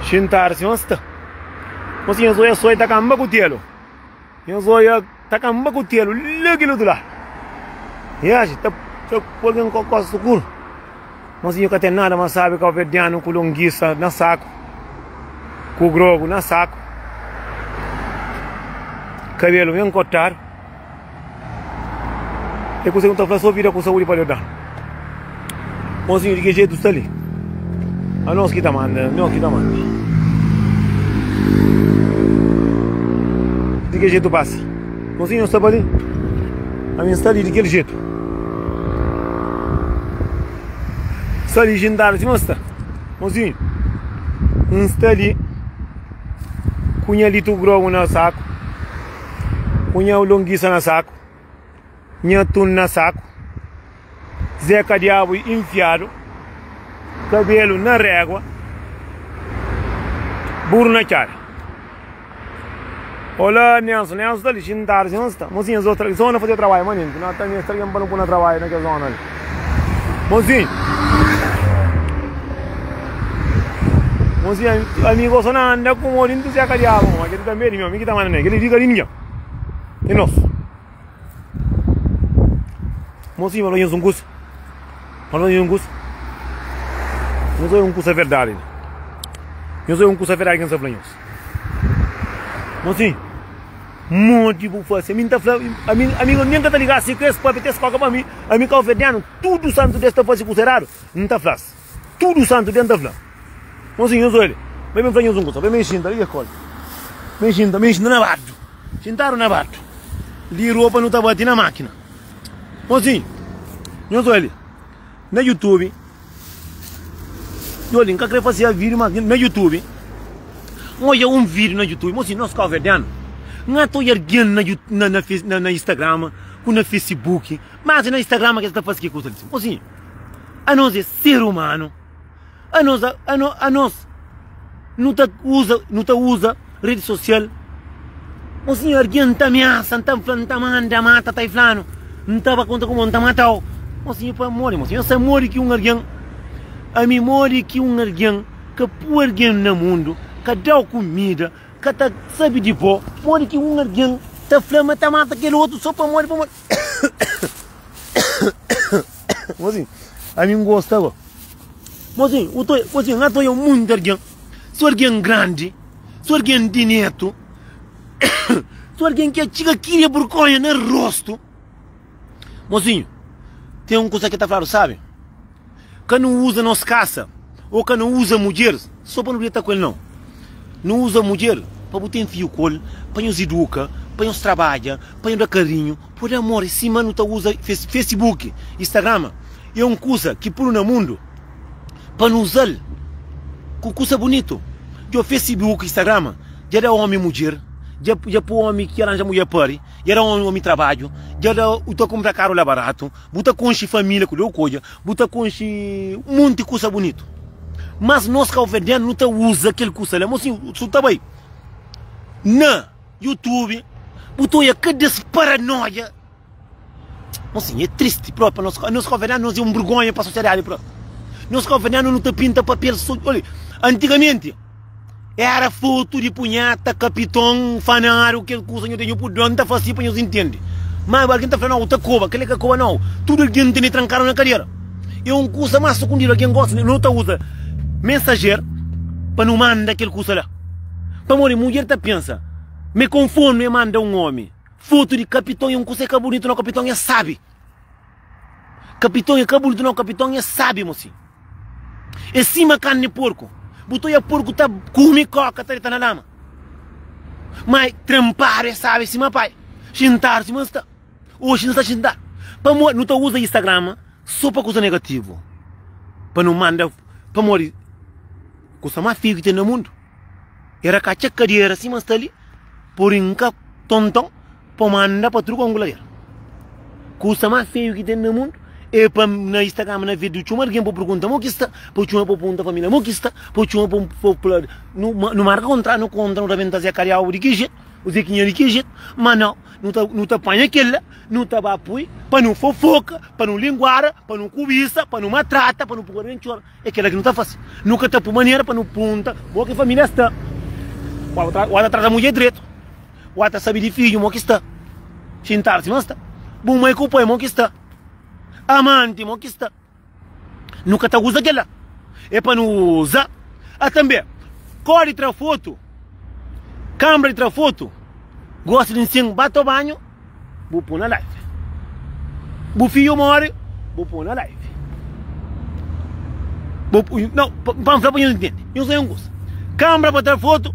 Shintarsi ăsta. Mosi eu zoia soi ta camba cu telo. Eu zoia ta camba cu telo, lăgilo de la. Ia și te polgăm cu coasa sucur. Mosi eu cate nada mas sabe que o verdiano com longuiça na saco. Com grogo na saco. Cabelo vem cortar. E cu segunda flasă vira cu saúde para dar. Mosi eu de que jeito está ali? A nós que tá manda, não que tá manda. De que jeito passa? Mozinho, está ali? A minha está ali de que jeito? Está ali, gendar, se mostra. Mozinho, está ali. Cunha ali tu grogo na saco. Cunha o longuiça na saco. Nha tun na saco. Zeca diabo enfiado. Cabelo na régua. Burro na cara. Olha, Nelson está ali, gendar, se mostra. Mozinho, as outras zonas fazer trabalho, maninho. Não está nem estranho para não pôr trabalho naquela zona ali. Mozinho. Mozinho, amigo, só não anda com o olho do Zeca diabo. Mas ele também, meu amigo, está mandando. Ele diga linha. E nós. Mozinho, olha um curso. Olha um curso. Eu sou curso é verdade. Eu sou curso é verdade que não sabe. Mozinho, monte de fazer. Amigo, nem que tá ligado se cresce para ter escola para mim. Amigo, verdiano, tudo santo desta fase considerado. Não tá fácil. Tudo santo dentro da flá. Mozinho, eu sou ele. Vem me fazer um curso. Vem me enchendo ali a escola. Me enchendo na bardo. Sentaram na bardo. Li roupa não tá batendo na máquina. Mozinho, eu sou ele. Na YouTube. Eu nunca queria fazer vídeo na YouTube. Olha vídeo na YouTube. Mozinho, nós ficamos verdiano. Não estou erguendo na Instagram, na Facebook. Mas na Instagram que está fazendo que coisa. Mozinho, a nós é ser humano. A nós não usa rede social. Mozinho, erguendo tá ameaça, tá falando, tá manda, mata, tá falando. Não estava conta como não tá matando. Mozinho, para morrer, mozinho. Eu sei morrer que erguendo. A mim morrer que erguendo, que por erguendo no mundo, que dá comida, que tá sabe de pó. Morrer que erguendo, tá flama, tá mata aquele outro só para morrer, Mozinho, a mim gostava. Mozinho, eu estou muito erguendo. Sou erguendo grande, sou erguendo de neto. Sou erguendo que a chica queria burconha no rosto. Mozinho, tem uma coisa que tá falando, sabe? Que não usa nos caça, ou que não usa mulher, só para não gritar com ele não. Não usa mulher, para botar em fio colo, para nos educa, para nos trabalha, para nos dar carinho. Por amor, esse mano tá usa Facebook, Instagram. É uma coisa que por no mundo, para nos usar, com coisa bonito. Eu Facebook, Instagram, já era homem e mulher. Já para o homem que arranja mulher pare, já era homem trabalho, já era o que compra caro lá barato, bota conche família com o coisa, bota conche um monte de coisa bonito. Mas nós que verdiano não usa aquele coisa lá, mas assim, isso tá bem. Na YouTube, botou aí que desparanoia. Mas assim, é triste próprio, nós que verdiano nós é vergonha para a sociedade própria. Nós que verdiano não te pinta papel, olha, antigamente, era foto de punhata, capitão, fanário, que coisa eu tenho por onde tá fácil para nós entender. Mas alguém tá falando, outra cova, aquele que cova não. Tudo alguém tem trancaram na cadeira. É uma coisa mais secundária, alguém gosta, não tá usa mensageiro para não mandar aquele coisa lá. Para morrer, mulher tá pensa, me conforme manda um homem. Foto de capitão é uma coisa que é bonito, não, capitão é sabe. Capitão é bonito, não, capitão é sabe, mocinho. É cima carne de porco. Botou a porco tá come coca, tá na lama. Mas trampar, sabe, sim, pai. Sentar, sim, mas tá. Hoje não está sentar. Para morrer, não tá usa Instagram só para coisa negativa. Para não mandar, para morrer. Coisa mais feia que tem no mundo. Era cacha cadeira, sim, mas tá ali. Por inca, tontão, para mandar para truco angular. Coisa mais feia que tem no mundo. E para na Instagram, na vídeo, tinha alguém para perguntar, mas que está? Para tinha para perguntar família, mas que está? Para tinha para no marca contra, no contra, não devem fazer cariau de que jeito? Os equinhos que jeito, mas não te apanha aquele, não te apoia, para não fofoca, para não linguara, para não cobiça, para não maltrata, para não pôr em choro. É aquela que não está fácil. Nunca está por maneira para não punta, boa que a família está. O outro traz a mulher direito. O outro sabe de filho, mo que está. Sentar-se, mas está. Bom mãe com o pai, mo que está. Amante, mo que está. Nunca está usa aquela. É para não usar. Ah, também. Corre e tira foto. Câmara e tira foto. Gosta de ensinar, bate o banho. Vou pôr na live. O filho morre. Vou pôr na live. Não, para não entender. Eu sei um gosto. Câmara para tirar foto.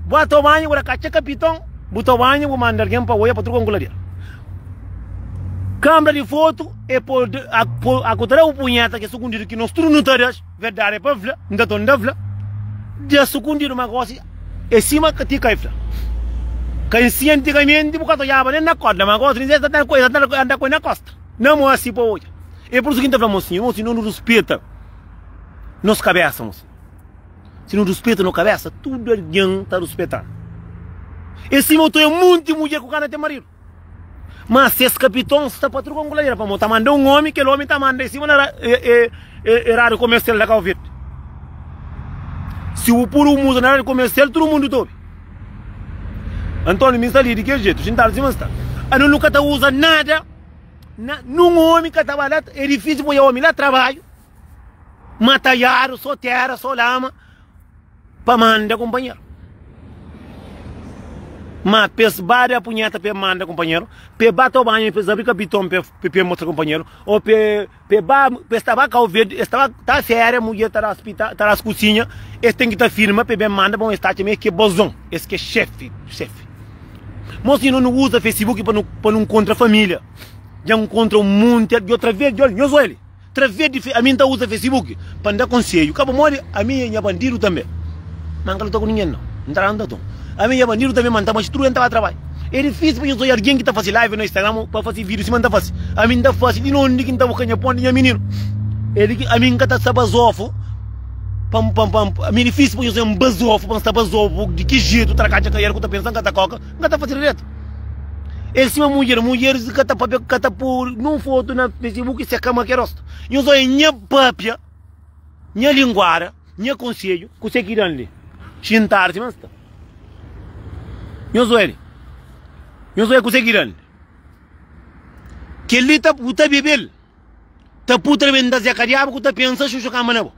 Bate o banho, vou caçar capitão. Bota o banho, vou mandar alguém para o olho para trocar um coladeiro. Câmara de foto é por acontecer o punheta que é secundário que nós tudo não temos. Verdade é para ver, não estou não ver. De secundário uma coisa é cima que te cai. Que cientificamente porque tu já vai na corda, mas coisa não está coisa anda com na costa. Não é assim para hoje. É por isso que falamos assim, se não respeita nos cabeças. Se não respeita nos cabeça, tudo alguém está respeitando. Esse motor é muito mulher com cara de marido. Mas se esse capitão está para trocar um coleira para montar, mandar um homem, que o homem está mandando em cima é raro comercial da Calvete. Se o puro mundo na área comercial, todo mundo tobe. Antônio, me está ali de que jeito? Sentar assim, mas está. A não nunca usa nada. Num homem que trabalha, é difícil para o homem lá trabalho. Matalhar, só terra, só lama, para mandar companheiro. Mas pes bada a punheta para manda companheiro, pe bate o banho, pe abrir capitão para mostrar companheiro, ou pe estava calvete, estava tá férias, mulher tá nas cozinhas, esse tem que estar firme, pe manda para um estádio meio que bozão, esse que é chefe. Mas se não usa Facebook para não contra a família, já contra o mundo, de outra vez, eu sou ele, outra vez a mim tá usa Facebook para dar conselho, acaba morre a mim é bandido também, mas não estou com ninguém não está andando. A minha bandido também manda, mas tu entra a trabalho. É difícil porque eu sou alguém que está fazendo live no Instagram para fazer vídeo, se manda fácil. A mim está fácil, e não ninguém está bocando ponte minha menino. A mim que está sabazofo, a mim é difícil porque eu sou um bazofo, para estar bazofo, de que jeito tracar a carreira que está pensando que está coca, não está fazendo direto. Ele se uma mulher que está por num foto na Facebook se a cama que rosto. Eu sou minha papia, minha linguara, minha conselho, que você quer ali. Sentar-se, mas está. Eu sou ele que você quer. Que ele está puta bebel. Está puta venda se acariava que está pensando chuchu camana.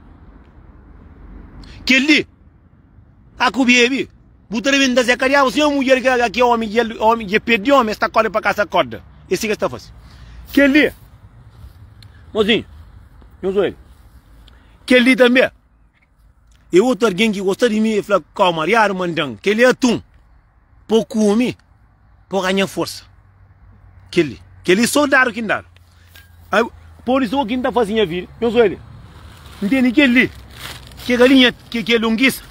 Que ele a cubiebi. Puta venda se acariava se uma mulher que homem que perdeu homem está correndo para casa corda. Esse que está fazendo. Que ele, mozinho, eu sou ele. Que ele também. E outro alguém que gosta de mim e fala calma, riaro mandang. Que ele é tu. Por comer, por ganhar força. Aquele soldado que dá. Por isso que está fazendo a vida, eu sou ele. Entende que ele, que galinha, que é longuiça,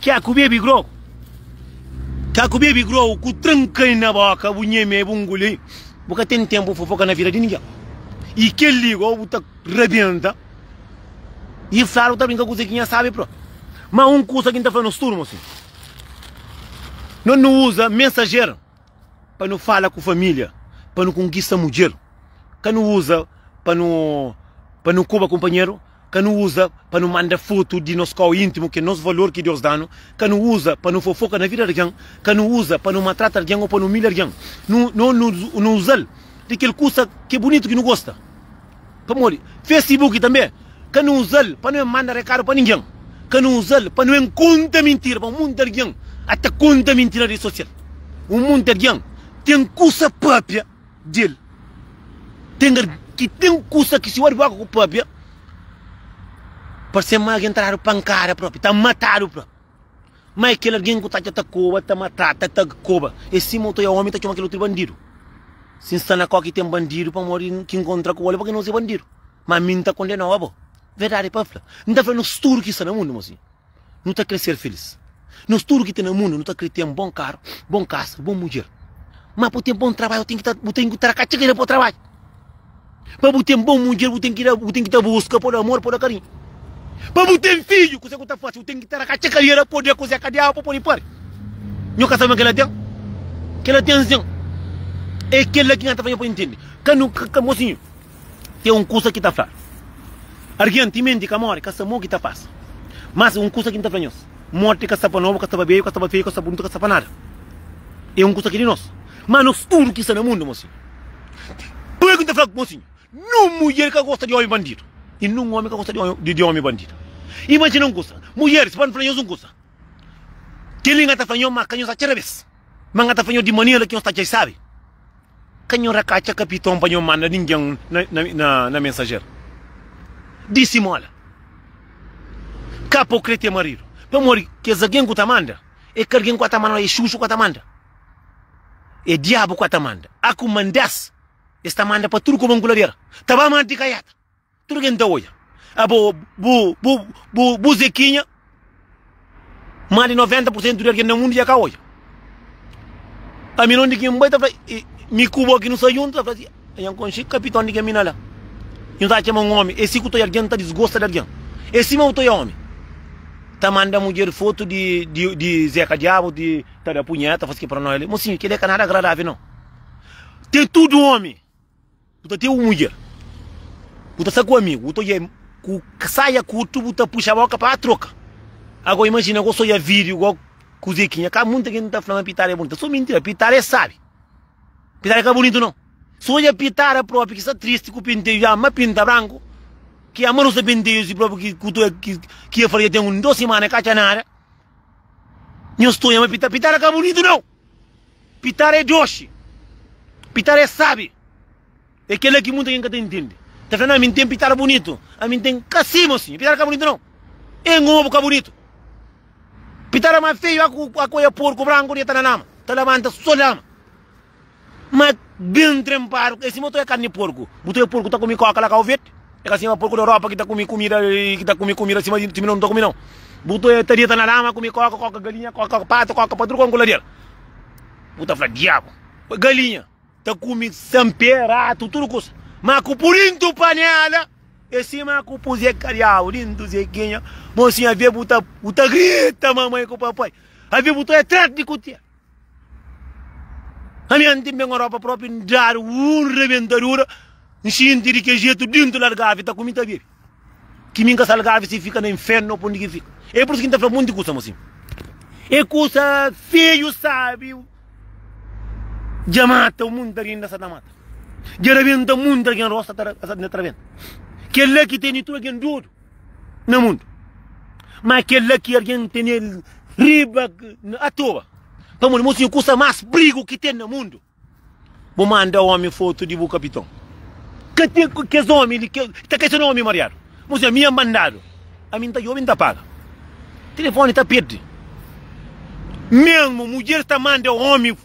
que a comer bigro, que tranca na boca, o nheme, o bunguli, porque tem tempo para focar na vida de ninguém. E que ele, o tá rebenta, e fala, tá brincando com você que sabe, pro. Mas coisa que está fazendo os turmos, assim. Não usa mensageiro para não falar com a família, para não conquistar mulher. Que não usa para não cobrar companheiro, que não usa para não mandar foto de nosso carro íntimo, que é nosso valor que Deus dá, que não usa para não fofocar na vida de alguém, que não usa para não maltratar alguém ou para não humilhar alguém. Não usa daquele coisa que é bonito que não gosta. Para morrer. Facebook também, que não usa para não mandar recado para ninguém, que não usa para não encontrar mentira para o mundo de alguém. Até conta mentira de social. O mundo é grande. Tem coisa própria dele. Tem coisa que se olha com a própria. Para ser mais entrar pancada própria. Está matado próprio. Mas aquele alguém que está coba, está matado, está coba. Esse motor é homem, está chamando aquele outro bandido. Se está na coca e tem bandido para morrer, que encontra com ele porque não é bandido. Mas a mim está condenado. Verdade, para falar. Não está falando tudo que está no mundo, mocinho. Não está crescer feliz. Nós tudo que tem no mundo, não está querendo ter um bom carro, bom casa, bom mulher. Mas para ter um bom trabalho, eu tenho que estar a chegar para o trabalho. Para ter um bom mulher, eu tenho que estar buscar por amor, por carinho. Para ter filho, que você está fácil, eu tenho que estar a chegar para poder cozer a cadeia, para poder pôr. Não casamento que ela tem? Aquela tensão. É aquela que está fazendo para entender. Mocinho, tem curso que está fazendo. Argentimento que morre, que essa morte que está fazendo. Mas curso que está fazendo. Morte que está para novo, que está para bem, que está para feio, que está bonito, que está para nada. É curso que de nós. Mas nós tudo que está no mundo, mocinho. Por que está falando, mocinho? Não mulher que gosta de homem bandido. E não homem que gosta de homem bandido. Imagina coisa. Mulher, se pode fazer uma coisa. Que linha está fazendo, mas canhão está cherves. Mas está fazendo de maneira que não está já sabe. Canhão racacha capitão para não mandar ninguém na mensageira. Dissimula. Capo crete marido. Para morrer, que é alguém que manda. É que alguém que manda, é chuchu que manda. É diabo que manda. Aku mandas. Esta manda para tudo como anguladeira. Tava manda de caiata. Tudo que não olha. Abo, bu Zequinha. Mais de 90% do que no mundo já olha. A mim não digo que um baita me cubo aqui no seu junto. Eu consigo capitão de que a mina lá. Eu tá chamando homem. Esse que eu tô alguém tá desgosta de alguém. Esse meu tô homem. Tá manda mulher foto de Zeca Diabo, de tá da punheta, faz que para nós. Mocinho, que ele é nada agradável não. Tem tudo homem. Puta tem uma mulher. Puta sa com amigo, puta saia com tu, puta puxa a boca para a troca. Agora imagina, eu sou vídeo, igual com Zequinha, cá muita gente tá falando Pitara é bonita. Só mentira, Pitara é sabe. Pitara é bonito não. Só a Pitara próprio que está triste com o penteio, já mas pinta branco. Que a mão não se penteio, se próprio que eu falei tem 2 semanas, cacha nada. Não estou a Pitara, Pitara é bonito não. Pitara é Joshi. Pitara é sabe. É aquele que muita gente entende. Tá falando, a mim tem Pitara bonito. A mim tem cacimo assim. Pitara é bonito não. É um ovo que é bonito. Pitara mais feio, a coisa porco branco, e tá na lama. Tá levanta só lama. Mas bem trempado. Esse motor é carne de porco. Botou porco, tá comendo coca lá com o vete. É assim, uma porco da Europa que tá comendo comida, acima de time não tá comendo não. Botou teria tá na lama, come coca, galinha, coca, pato, coca, tudo com coladeira. Puta, fala, diabo. Galinha. Tá comendo sampé, rato, tudo coisa. Mas com purinto panela. Esse maco pro Zeca Diabo, lindo Zequinha. Mocinha, a ver buta grita, mamãe com o papai. A ver buta é trato de cutia. A minha antiga bem Europa própria, dar reventadura. Enchente de que jeito dentro da gávea, tá comendo a ver. Que minha salgave se fica no inferno, por onde fica. É por isso que não tá falando muito coisa, mocinho. É coisa feio, sabe? Já mata o mundo ainda essa mata. Já rebenta o mundo aqui em roça, essa rebenta. Que é que tem tudo aqui em tudo no mundo. Mas que é que alguém tem riba à toa. Então, mocinho, custa mais brigo que tem no mundo. Vou mandar o homem foto de o capitão. Que esse homem, que esse homem, Mariano. Mocinho, minha mandado. A mim tá homem tá paga. O telefone tá perdido. Mesmo mulher tá mandando homem.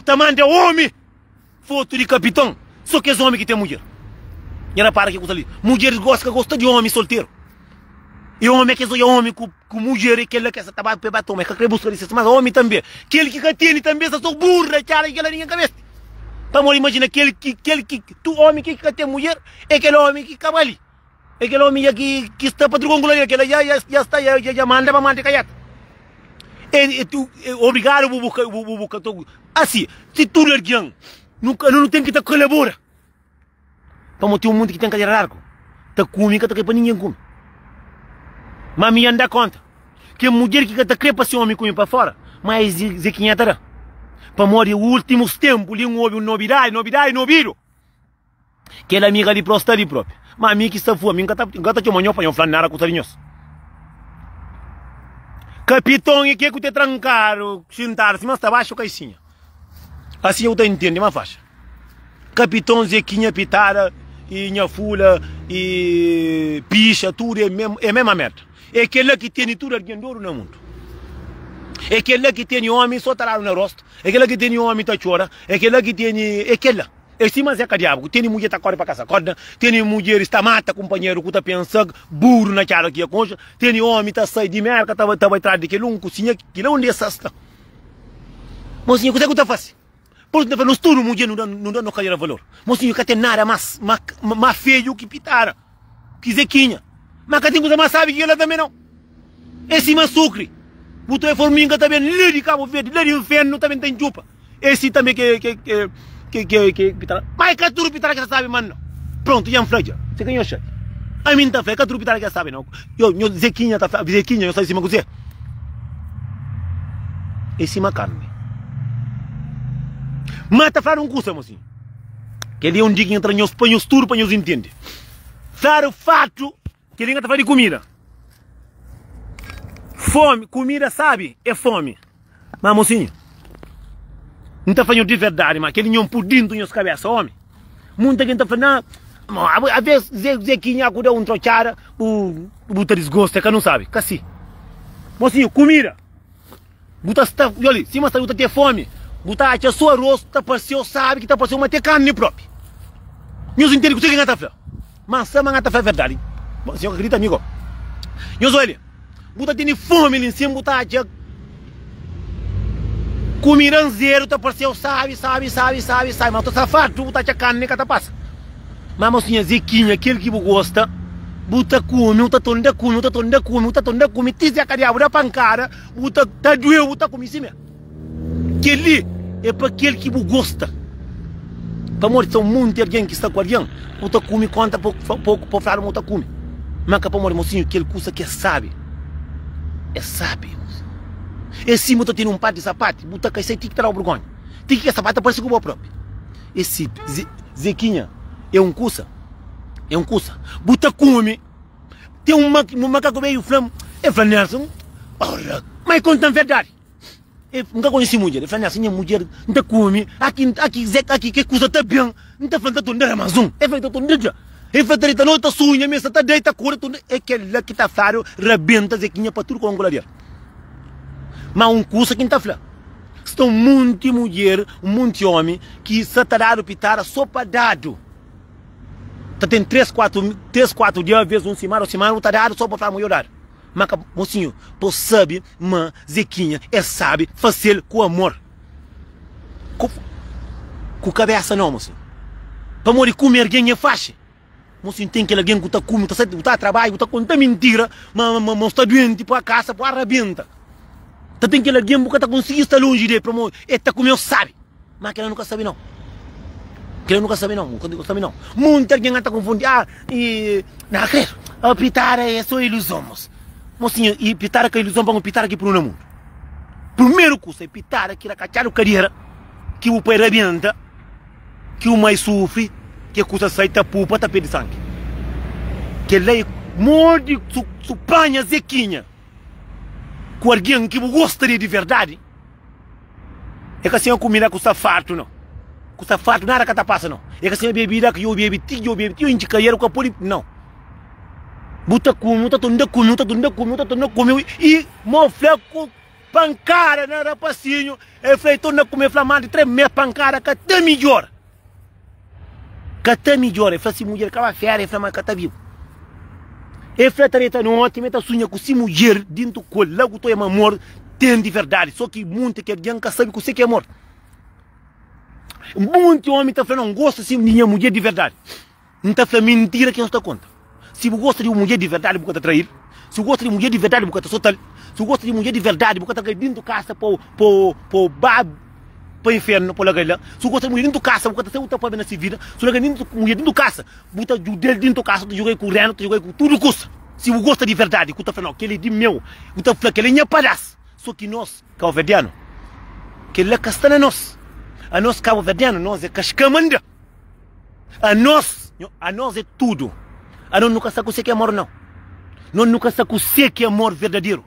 Tá mandando homem foto de capitão. Só que esse homem que tem mulher. E ela para que coisa ali. Mulher gosta de homem solteiro. E homem que é homem com mulher e que ele quer essa tabaco para tomar. Que quer buscar isso, mas homem também. Que ele que tem também essa sua burra, cara, que ela nem cabeça. Então, imagina aquele que tu homem que tem mulher é aquele homem que acaba ali. É aquele homem que está para trocar com que ela já está, já manda para mandar caiata. E tu, obrigado, bubuca. Assim, se tu não tem que estar colaborando. Como tem um mundo que tem cadeira largo. Tá comendo, que tá para ninguém come. Mas me anda conta. Que mulher que tá crepa se homem come para fora. Mas Zequinha tá. Para morrer os últimos tempos, ali houve novidade. Que ela amiga de prostar de próprio. Mas a mim que está fora, a mim que tá chamando para eu falar nada com os carinhos. Capitão, e que te trancaram, sentar-se, mas está baixo caixinha. Assim eu te entendo, uma faixa. Capitão, Zequinha, Pitara, e Nhafula, e Picha, tudo é a mesma merda. É aquele que tem tudo aqui no mundo. É aquele que tem homem só tá lá no rosto. É aquele que tem homem tá chora. É aquele que tem... É aquele. É sim, mas é Diabo. Tem mulher tá corre para casa corda. Tem mulher está mata companheiro que tá pensando burro na cara aqui a concha. Tem homem tá sai de merda, tá atrás de aquele cozinha, que não é sasta. Mocinho, o que você tá fazendo? Por que nós tudo mulher não dá no carreira valor. Mocinho, que tem nada mais feio que Pitara. Que Zequinha. Mas que tem coisa mais sabe que ela também não. É sim, mas sucre. Botou a formiga também, lê de Cabo Verde, lê de inferno também tem chupa. Esse também que pitara. Mas que tudo pitara que sabe, mano. Pronto, já flaja. Você ganhou chat. A mim tá fé, que tudo pitara que sabe, não. Eu Zequinha tá Zequinha, eu sei cima com você. Esse carne. Mas tá falando curso, mocinho. Que ele é dia que entra nos panhos tudo para nos entender. Claro, fato que ele tá falando de comida. Fome, comida, sabe? É fome. Mas, mocinho, não tá falando de verdade, mas aquele não por dentro das cabeças, homem. Muita gente tá falando, a vez, Zequinha acuda trochara, o buta desgosto, é que não sabe. Cassi. Mocinho, comida. Buta está, olha, se você está ter fome, buta a sua rosto, tá parecendo, sabe que tá parecendo uma ter carne própria. Meus entendem que você ganha tá falando. Mas se a é verdade. Você acredita, amigo? Eu sou ele. Buta tem fome ali em cima, buta a comida zero, tá parecendo, sabe. Mas tu safado, buta a carne que tá passa. Mas mocinha, Zequinha, aquele que gosta, buta come, buta tonda come, tise a cadeia, buta pancada, buta tá doeu, buta come em cima. Aquele é para aquele que gosta. Para morrer, são muito alguém que está com alguém, buta come, conta pouco, para falar, buta come. Mas para morrer, mocinho, aquele custa que é sabe. É sabe. Esse buta tem um par de sapato, buta que sai, tem que tirar o vergonha. Tem que sapato parece com o próprio. Esse Zequinha é um cusa. Buta come. Tem um macaco meio flam. É flanelson. Ora, mas conta a verdade. Nunca conheci mulher. É flanelson, mulher. Não come. Aqui que cusa tá bem. Não tá falando de Amazon. É feito de é feito de nota sunha, mesa tá deita cura. É aquele que tá faro, rebenta Zequinha para tudo com a angularia. Mas um cusa que tá falando. Estão muita mulher, muito homem que se tá dado pitara só para dado. Tem 3, 4 dias, às vezes semana, tá dado só para falar melhorar. Mas, mocinho, tu sabe, mas Zequinha é sabe fazer com amor. Com cabeça não, mocinho. Para morrer comer alguém é fácil. Mocinho, tem aquele alguém que tá comendo, tá a trabalho, tá contando mentira, mas está doente para a casa, para arrebenta. Tem aquele alguém que tá conseguindo estar longe dele, para morrer, ele tá comendo, sabe. Mas aquela nunca sabe não. Que eu nunca sabe não, muita gente está confundindo, não acredito, a pitara é só ilusão, mocinho, e pitara que é ilusão, vamos pitara aqui para o mundo. Primeiro curso é pitara que era cachar o carreira, que o pai rebenta, que o mais sofre, que a coisa sai da pupa, tá de sangue. Que ele morde, supanha Zequinha, com alguém que gostaria de verdade, é que assim a comida custa farto, não. Custa farto, nada que tá passa não. É que assim a bebida que eu bebi, eu indicaria com a poli, não. Buta come, e mofle com pancada na rapacinho, é feito na comer flamante, 3 meses pancada, que até melhor. É assim mulher que vai fera, é flamante que tá vivo. É fretareta no ótimo, tá sonha com si mulher, dentro do colo, logo tu é amor, tem de verdade, só que muito que alguém que sabe que você que é amor. Muito homem está falando, não gosta de minha mulher de verdade. Não está falando mentira que não está conta. Se você gosta de uma mulher de verdade, você trair. Se você gosta de mulher de verdade, você soltar. Se você gosta de mulher de verdade, você está dentro da casa para o inferno, para lá. Se você gosta de mulher dentro da casa, você está sempre para nessa vida. Se você gosta de mulher dentro da casa, você está dentro da casa, você joga correndo, você joga com tudo custa. Se você gosta de verdade, você está falando, aquele de meu, você está falando que ele é palhaço. Só que nós, cabo-verdiano, que ele é castanha nós. A nós cabo-verdiano, nós é cascamanda. A nós é tudo. A nós nunca sabe o que é amor, não. Nós nunca sabe o que é amor verdadeiro.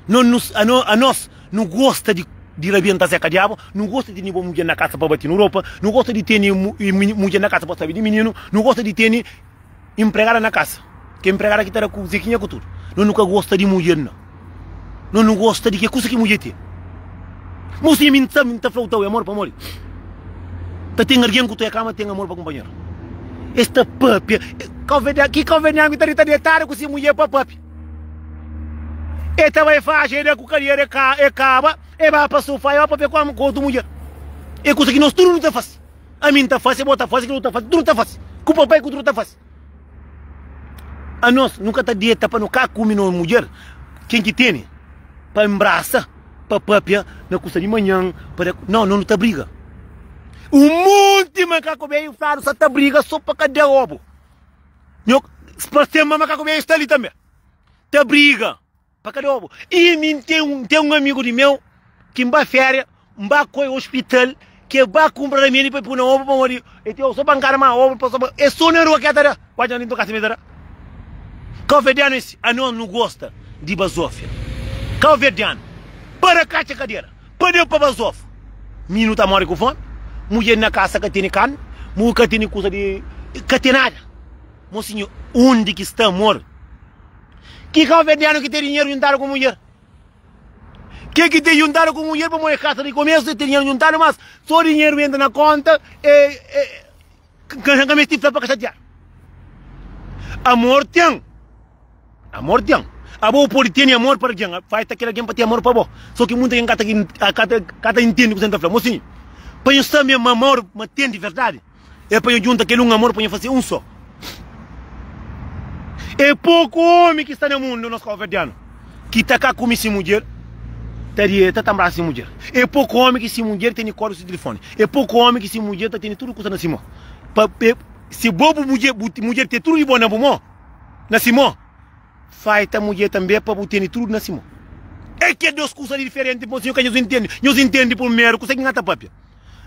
A nós não gosta de rebentar Zeca Diabo, não gosta de ter mulher na casa para bater na Europa, não gosta de ter mulher na casa para saber de menino, não gosta de ter empregada na casa. Que empregada que está com Zequinha com tudo. Nós nunca gosta de mulher, não. Nós não gosta de que coisa que mulher tem. Mocinha, me está faltando amor para morrer. Tem alguém que tu cama, tem amor para companheiro. Esta papi, que conveniente que está deitado com essa mulher para papi. Esta vai fazer com carreira e caba, e vai para o sofá, e vai para ver como com outra mulher. É coisa que nós tudo não está fácil. A mim está fácil, a outra fácil, que não está fácil, tudo não está fácil. Com o papai, com tudo está fácil. A nós nunca está dieta para não comer uma mulher. Quem que tem? Para embraçar, para papi, na coisa de manhã, para... Não está briga. monte macaco veio faro só tá briga só para cadê ovo. Nho, sistema macaco veio está ali também. Tá briga para cadê ovo. E mim tem um amigo de meu que vai férias, vai coi hospital, que vai comprar a minha para pôr ovo para morrer. E tem só bancar mais ovo para só. É só na rua que tá. Pode não tocar se me dar. Calvediano a não gosta de basófia. Calvediano para cá a cadeira. Para para basófia. Minuto a morrer com fome. Mulher na casa que tem carne, mulher que tem coisa de catenada. Mocinho, onde que está amor? Que calvediano que tem dinheiro juntado com mulher? Que tem juntado com mulher para morrer casa de começo, tem dinheiro juntado, mas só dinheiro entra na conta que me estifla para caçatear. Amor tem. Amor tem. A boa pode ter amor para quem? Faz aquela quem para ter amor para boa. Só que muita gente cata entende o que você está falando. Mocinho, para eu também amor, mas tem de verdade. É para eu juntar aquele amor para eu fazer um só. É pouco homem que está no mundo, nosso calvediano, que está cá com essa mulher, está também essa mulher. É pouco homem que essa mulher tem código de telefone. É pouco homem que essa mulher está tendo tudo coisa na cima. Se bobo mulher tem tudo de bom na cima, faz a mulher também para ter tudo na cima. É que duas coisas diferentes, mocinho, que nós entendem por mero, consegue engatar papel.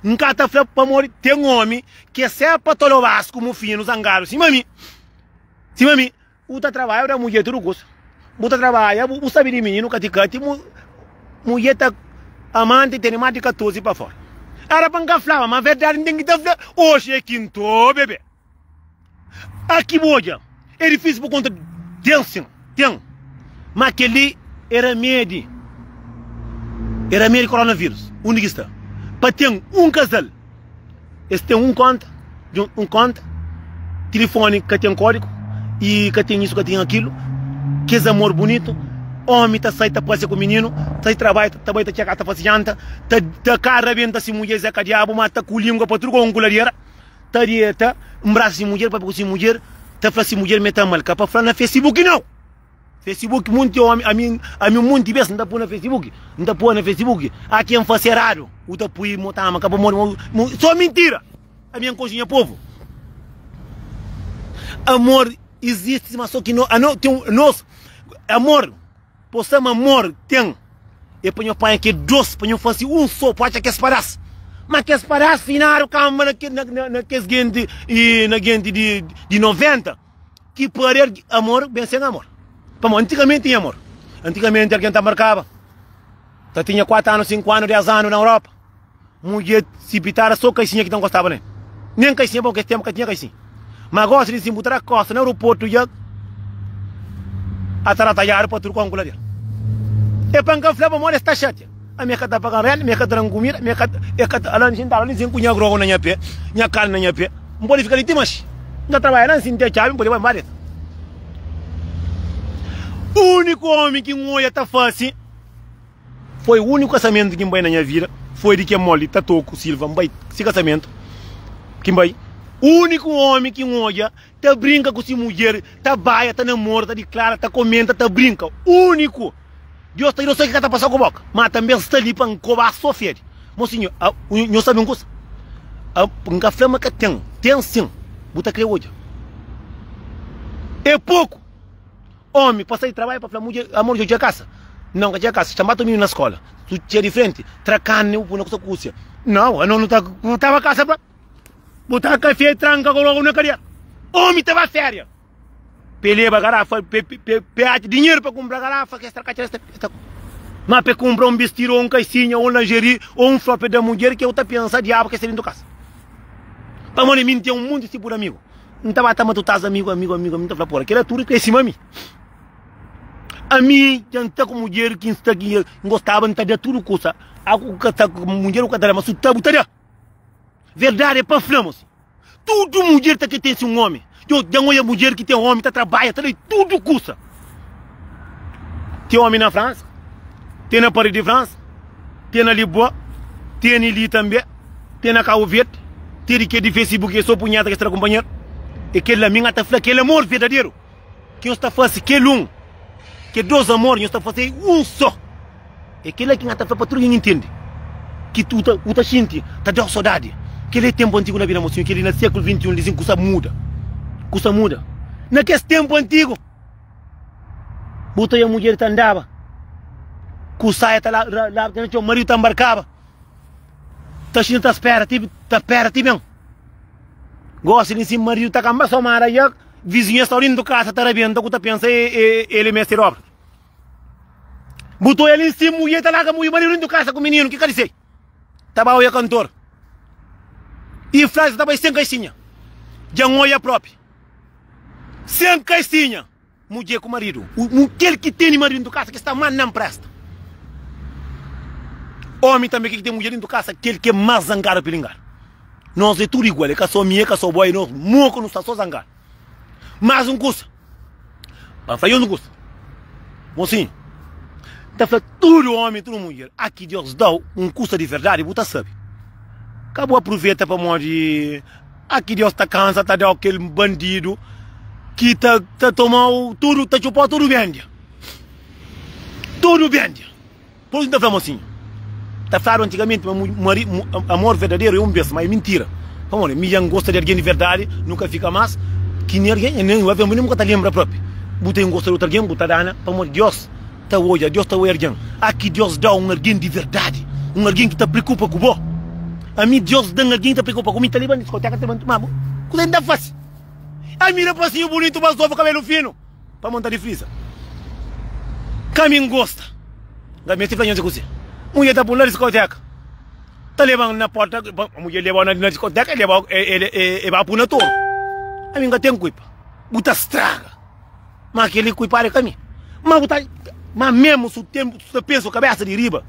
Nunca tá falando para morrer. Tem um homem que é para todo vasco, como filho, zangado. Sim, mami. O trabalho da mulher, tudo gosta. O trabalho, o sabe de menino, caticate, mulher tá amante, tem mais de 14 para fora. Era para não falar, mas a verdade não tem que falar. Hoje é quinto, bebê. Aqui, boja. É difícil por conta de tem. Mas aquele era medo. Era medo de coronavírus. Onde que está? Para ter um casal, eles têm um conta, telefone que tem código, e que tem isso, que tem aquilo, que é amor bonito, homem tá sai, tá passeia com o menino, tá trabalha, tá chegar, tá fazendo janta, tá cara venta se mulher é diabo, mas tá com língua para tudo com coladeira, tá dieta, braço de mulher, para se mulher, tá falando se mulher meta mal, para falar na Facebook não. Facebook, muito homem, a mim muito de vez não tá pôr na Facebook, não tá pôr na Facebook. Aqui é um facerado, o tá pôr motama, acabou só mentira. A minha coxinha povo. Amor existe, mas só que nós, amor, possamos amor tem. E põe o pai aqui dois, põe o fazer um só, pode que espadas. Mas que espadas finaram cama na gente de 90, que parer amor, bem sem amor. Antigamente tinha amor. Antigamente alguém marcava. Tinha 4 anos, 5 anos, 10 anos na Europa. Mulher se pitara só caicinha que não gostava, né? Nem caicinha, porque esse tempo que tinha caicinha. Mas gosta de se botar a costa no aeroporto e a taratalhar para tudo com a angularia. E para que flava mole está chateada. A minha cata pagar renda, minha cata comida, minha cata lá em Sintal, nem sem cunha grogo na minha pé, minha carne na minha pé. Não pode ficar ali, mas não trabalha sem ter chave, não pode mais. O único homem que olha tá fácil foi o único casamento que vai na minha vida. Foi de que mole, tá toco, Silva, vai esse casamento. Que vai. O único homem que olha, tá brinca com essa mulher, tá baia, tá namora, tá declara, tá comenta, tá brinca. O único. Deus não sei o que tá passando com a boca, mas também está ali para encobar só fere. Mocinho, não sabe uma coisa? Um café que tem sim, bota crer hoje. É pouco. Homem, passei de trabalho para falar, mulher, amor, eu tinha casa. Não, que tinha casa, chamar o menino na escola. Tu tinha de frente, tracane, uma coisa cúcia. Não, não estava casa para botar café e tranca logo na cadeira. Homem, estava férias. Peleba garrafa, dinheiro para comprar garrafa, que esta caixa, mas para comprar um vestido, ou um caicinha, ou um lingerie, ou um flop da mulher, que eu estou pensando, diabo, que é dentro da casa. Para morrer, mim tem um mundo de tipo de amigo. Não estava a tu estás amigo, não estava fora. Aquela tudo que é esse mami. A mim, já com mulher que está aqui, gostava de ter tudo coisa. A mulher, o cara, mas o tabu está. Verdade é para flamos. Tudo mulher que tem um homem. Eu tenho uma mulher que tem um homem, está trabalha, tá tudo custa. Tem homem na França, tem na Paris de França, tem na Lisboa, tem ali também, tem na Cabo Verde, tem que de Facebook, é só punhada que está companheiro. E que ele minha está falando, aquele amor verdadeiro, que eu está fazendo, que um, que dois amores, eu está fazendo um só. E aquele que está falando para todo mundo entende, que tu está sentindo, está dando saudade. Aquele tempo antigo na vida, mocinho, aquele no século XXI, dizem que muda. Custa muda. Naquele tempo antigo, botou a mulher que andava. Que saia lá, o marido tá embarcava. Tá chindo, tá espera, tipo bem. Gosta de cima, marido tá com a somara aí, vizinha está olhando casa, tá rabendo, que tá pensando, ele mestre obra. Botou ele em cima, mulher tá lá com o marido dentro de casa com o menino, que quer dizer? Tava o cantor. E a frase tava sem caixinha. Já não olha próprio. Sem caixinha. Mulher com o marido. Aquele que tem marido dentro de casa, que está mais não presta. Homem também que tem mulher dentro de casa, aquele que é mais zangado pelo engar. Nós é tudo igual, é que só minha, que só boy, nós moco não está só zangado. Mas um custa. Para fazer um custa. Mocinho. Tá falando tudo homem, tudo mulher. Aqui Deus dá um custo de verdade, você sabe. Acabou aproveita para morrer. Aqui Deus tá cansa, tá dando aquele bandido que tá tomando tudo, tá chupando tudo vende. Tudo vende. Por isso tá falando assim. Tá falando antigamente, amor verdadeiro é um beijo, mas é mentira. Vamos, minha gosta de alguém de verdade, nunca fica mais. Que ninguém, nem vai ver, nunca tá lembra próprio. Botei um gosto de outro alguém, botar dana, para Deus. Deus está olhando. Aqui Deus dá um alguém de verdade. Um alguém que te preocupa com o a mim Deus dá um alguém que te preocupa com mim. Está levando discoteca, está levando mamo. Coisa ainda fácil. A mira passinho bonito, mas só cabelo fino. Para montar de frisa. Caminho gosta. Gaminho se faz coisa. Mulher está por na discoteca. Está levando na porta. A mulher leva na discoteca, ele vai por na torre. A mim tem cuipa. Buta estraga. Mas aquele cuipa é caminho. Mas mesmo se você pensa a cabeça de riba,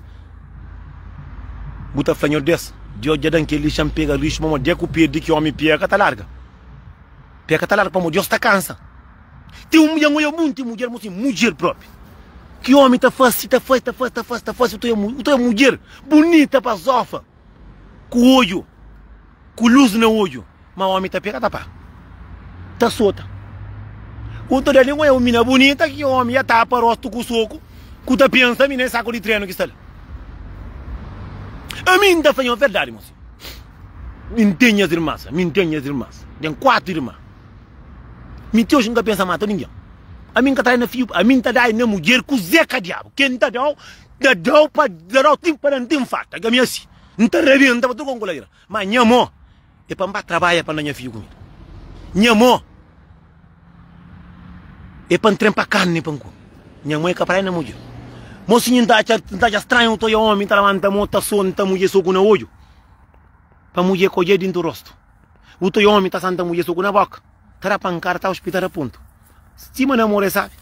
buta fanho desse, Deus já dá aquele lixo, pega lixo, mas Deus pede que o homem pega, tá larga. Pega, tá larga, para Deus tá cansa. Tem muito mulher própria. Que homem tá fácil, tu é mulher, bonita para zofa, com olho, com luz no olho, mas o homem tá pega, tá pá, tá solta. O todo ali é uma menina bonita que o homem já tá para rosto com soco, que tá pensando nem saco de treino que está ali. A mim tá falando a verdade, moço. Me tenho as irmãs. Tem 4 irmãs. Me tenho nunca pensa matar ninguém. A mim tá na fio, a mim tá daí na mulher com zeca diabo. Quem tá dão para dar o tempo para não ter falta. Que a minha assim, não tá rebenta para tu com coleira. Mas minha mãe é para trabalhar para não fio comigo. Minha mãe é para trempar carne para comer. Minha mãe é capaz de não mulher. Mocinho tá estranho, tô homem, tá levanta mota son, tá mulher soco no olho. Para mulher colher dentro do rosto. O teu homem tá santa mulher soco na boca. Tá pancar, tá hospital a ponto. Se meu namoro sabe.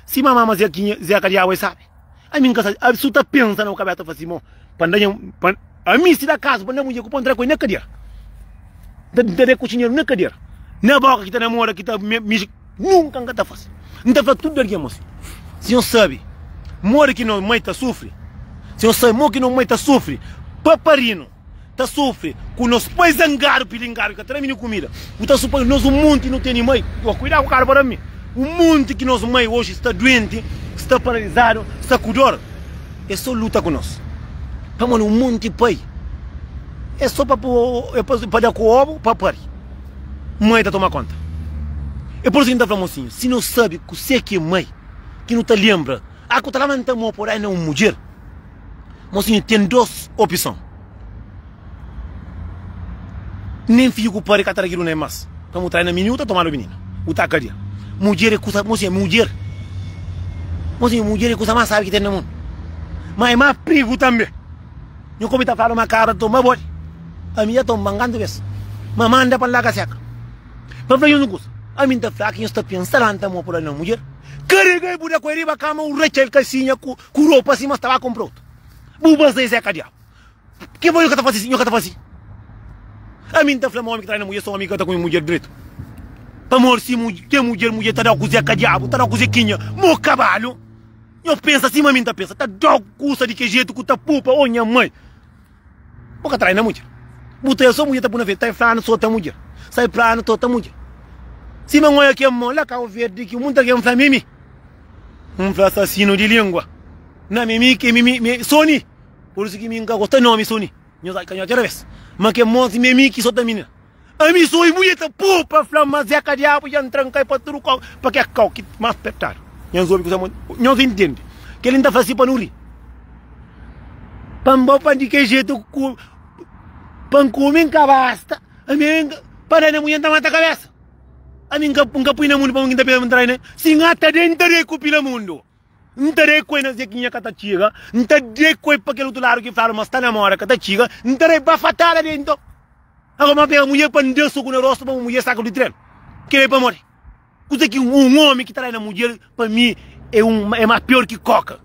Se mamãe mas é cariaua sabe. A mim casa, a sua pensa na cabeça fazimo. A mim se dá caso, quando a mulher com pontra com na cadeira. Da cozinheiro na cadeira. Na boca que tá namora que tá nunca tá fácil. Não tá falando tudo aqui, moço. Se eu sabe, mora que não mãe tá sofre. Se eu sabe, mora que não mãe tá sofre. Paparino tá sofre. Com nós pais zangaram, pilingaram, que termina comida. O tá sofrendo, nós um monte não tem mãe. Cuidado com o cara para mim. Um monte que nós mãe hoje está doente, está paralisado, está com dor. É só luta com nós. Vamos um monte de pai. É só para dar com o ovo, para parir. Mãe tá tomar conta. É por isso que a gente tá falando assim, se não sabe que você que é mãe, que não te lembra, a que tá levantando por aí não é uma mulher, mocinho, tem 2 opções. Nem filho que pare catar aquilo nem mais. Vamos trair na minuta, tomar no menino. O tacaria. Mulher é coisa, mocinho, mulher. Mocinho, mulher é coisa mais sabe que tem no mundo. Mas é mais perigo também. Eu como tá falando uma cara, toma boi. A minha toma mangando vez. Mamãe anda para lá que seca. Para fazer um curso. A mim tá fraca, eu estou pensando em por aí na mulher. Carreguei por a coeriba cama, o rechel casinha, com roupa assim, mas estava comprado. Bubas de Zé Cadial. Que foi o que tá fazendo? Eu que tá fazendo? A mim tá falando, homem que traz na mulher, só homem que tá com mulher direito. Para morrer, se tem mulher, tá dando com Zé Cadial, tá dando com Zequinha, meu cavalo. Eu penso assim, mas a mim tá pensa, tá dando custa de que jeito, que tá pupa, ô minha mãe. O que traz na mulher? Botei a sua mulher, tá por na frente, tá falando, só tá mulher. Sai pra ano, toda mulher. Se não é que é lá cá o verde que muita gente fala mimi. Assassino de língua. Na mimi que mimi Sony. Por isso que me gosta nome Sony. Eu sei que eu já vez. Mas que moço me mi que só tamina. A mim sou mulher tá pupa flama zeca diabo e entranca para tudo para que cau que mais petar. Não soube que não entende. Que ele ainda faz para nuri. Pambo para de que jeito pan comer cabasta. A mim para na mulher tá mata cabeça. A mim nunca põe na mundo para ninguém tá entrar né. Se ngata dentro de cupila mundo. Não terei coisa na zequinha que tá chiga. Não terei coisa para aquele outro lado que fala mas está na mora que tá chiga. Não terei para fatar dentro. Agora pega a mulher para Deus com o rosto para a mulher saco de treino. Que é para morrer. Coisa que homem que traz na mulher para mim é mais pior que coca.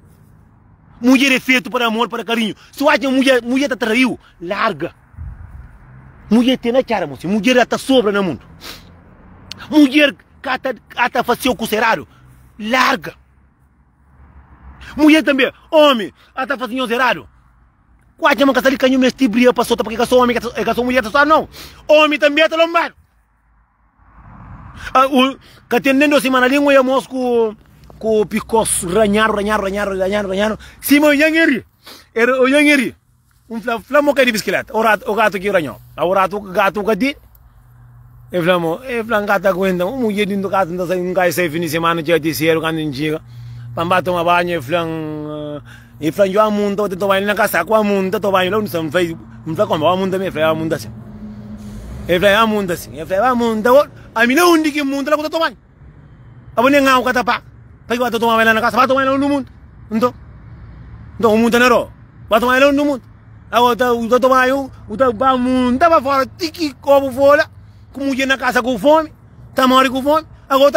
Mulher é feito para amor, para carinho. Se acha mulher tá traiu, larga. Mulher tem na cara, moço. Mulher está sobra no mundo. Mulher que está fazendo o cocerado, larga. Mulher também, homem, está fazendo o zerado. Quase uma casa de canhão mestre brilha para soltar porque sou homem, que sou mulher, só não. Homem também está lombado. Que atendendo semana língua e moço com picos ranharo. Cima o yangeri. Era o yangeri. Flamo que de bicicleta. O gato que ranhou. O gato que de. E flamo gata aguenta. O mulher dentro do gato não sai um gajo fim de semana dia de ser quando chega. Pambato uma banha e flan yo amundo te toba na casa ko amundo to banho não são fez não foi como amundo me fez amundo assim e fez amundo assim e fez amundo a mim não digo mundo lá ko to banho abone ngau kata pa pai ko to tomar na casa ba to banho no mundo então o mundo não ro ba to banho no mundo agora o to banho o to ba mundo ba fora tiki como fora como ia na casa com fome tá mori com fome agora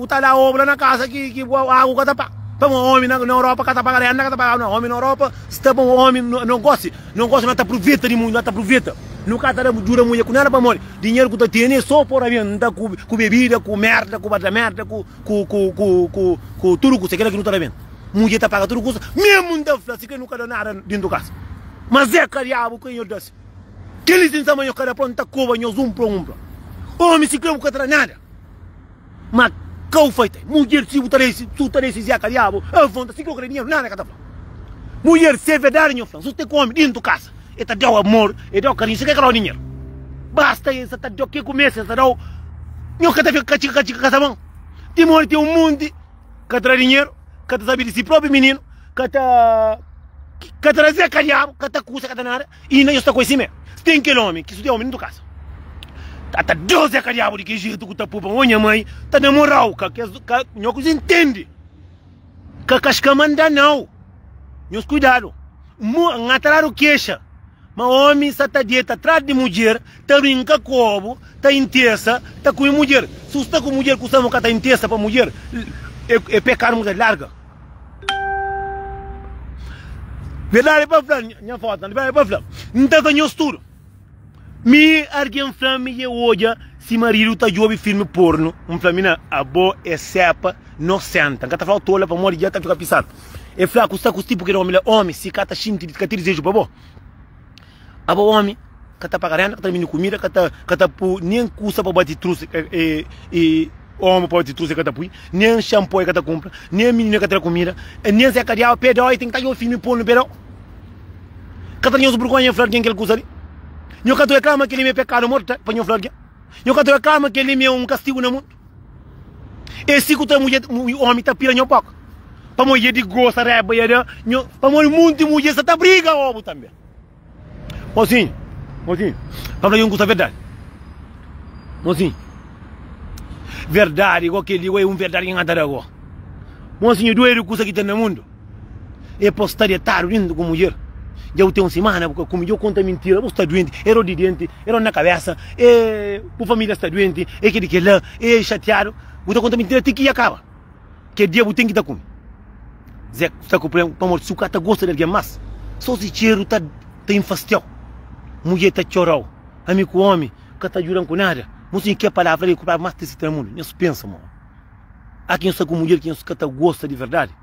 tá lá obra na casa que água kata pa. Para um homem na Europa, que está pagando, não, homem na Europa, se está bom, homem não gosta, não está aproveita de muito, não está aproveita. Não está dura mulher com nada para morrer. Dinheiro que está tendo só por aí, não está com bebida, com merda, com bata merda, com tudo que você quer que não está vendo. Mulher está pagando tudo custa, mesmo não está assim que nunca dá nada dentro da casa. Mas é cariabo que eu disse. Que eles não sabem que pronto está cova, não zoom para um. Homem se crê que não nada. Mas qual foi? Mulher se utarei se acariabo, eu vou se colocar dinheiro nada cada vez. Mulher se é verdade não fala, se você come dentro da casa, e tá deu amor, e deu carinho, você quer o dinheiro. Basta isso, tá deu que começa, tá deu, não quer ver cachica casa mão. Tem um mundo que traz dinheiro, que sabe de si próprio menino, que traz acariabo, que custa, que nada, e não está com esse mesmo. Tem que homem, que isso deu homem dentro da casa. Tá 12 cariabo de que jeito que tá pupa, minha mãe, tá na moral, que não coisa entende. Que casca manda não. Meus cuidado. Ngatarar queixa. Mas homem está tá dieta atrás de mulher, tá brinca com tá intensa, tá com mulher. Se você tá com mulher, costuma que tá intensa para mulher, é pecar mulher larga. Verdade para falar, minha foto, verdade para falar. Não tá ganhando estudo. Me alguém flame e hoje se marido tá jobi filme porno, flamina a boa é sepa não senta, que tá falando tola para morrer já tá fica pisado. É flaco está com tipo que homem se cata xinti que tira desejo para bo. A bo homem que tá pagando, que tá menino comida, que tá pu nem custa para bater trouxe e homem para bater trouxe que tá pu, nem shampoo que tá compra, nem menino que tá comida, nem se cadeia pedal e tem que tá jobi filme porno pedal. Que tá nem os burgonha flar quem que ele custa ali. Eu canto reclama que ele me pecado morto, para não falar. Eu canto reclama que ele me castigo no mundo. Esse que o homem está pirando um pouco. Para mulher de gosta, reba, para muito mulher está briga ovo também. Mocinho, para falar uma verdade. Mocinho, verdade, igual que ele é verdade em andar agora. Mocinho, doer o que está no mundo. É postar tarde indo com mulher. Já eu tenho uma semana, porque como eu conto mentira, você está doente, era de dente, era na cabeça, a família está doente, é que lá, é chateado, você conta mentira, tem que ir acaba. Que dia você tem que estar com. Zé, você está com problema, para morrer, se o cara gosta de alguém mais, só se cheiro está enfastiado. Mulher está chorando, amigo homem, que está jurando com nada, você quer palavra ali, comprar mais desse mundo, não se pensa, mano. Há quem está com mulher, quem está gosta de verdade.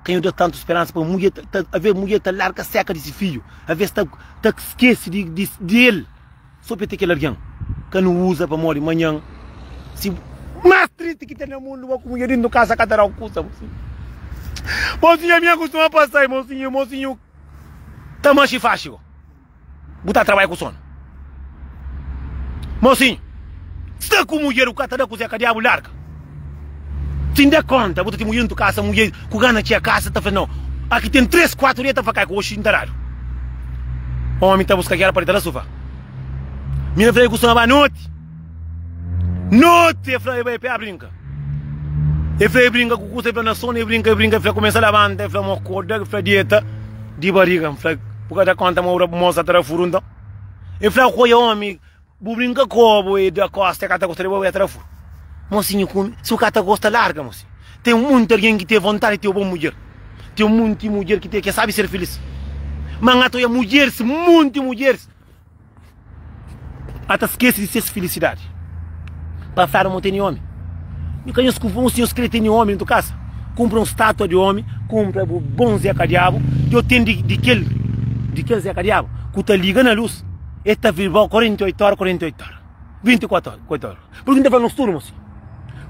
Quem deu tanta esperança para mulher, a ver mulher tá larga seca desse filho, a ver se tá esquece dele, só para ter que largar, que não usa para morrer amanhã, se mais triste que tem no mundo, com mulher dentro da casa, cada um custa, mocinho, a minha costuma passar, mocinho, tá mais fácil, botar trabalho com sono, Mocinho, está com mulher o cara da cozinha que diabo larga. Tem de conta, você tem mulher na tua casa, mulher que gana tinha casa, tá falando, não. Aqui tem 3, 4 dias para ficar com o oxi inteirado. O homem está buscando aquela parede da sofá. Minha filha costuma noite. Noite, eu falei, vai brincar. Eu falei, brinca com o curso, eu falei, na zona, eu falei, começa a levantar, eu falei, uma corda, eu falei, dieta, de barriga, eu falei, por causa da conta, uma moça atrás furo, então. Eu falei, o homem, vou brincar com o da costa, que está gostando, eu vou atrás furo. Mocinho, se o cara gosta, larga, mocinho. Tem muito alguém que tem vontade de ter uma boa mulher. Tem muita mulher que sabe ser feliz. Mas a tua mulher, muitas mulheres, até esquece de ser felicidade. Para falar não tem homem. Me conheço que um senhor que tem homem na casa. Compra uma estátua de homem, compra um bom Zeca Diabo, eu tenho de aquele Zeca Diabo, que está ligando a luz, e está vivo 48 horas, 24 horas. Porque não está falando nos turnos.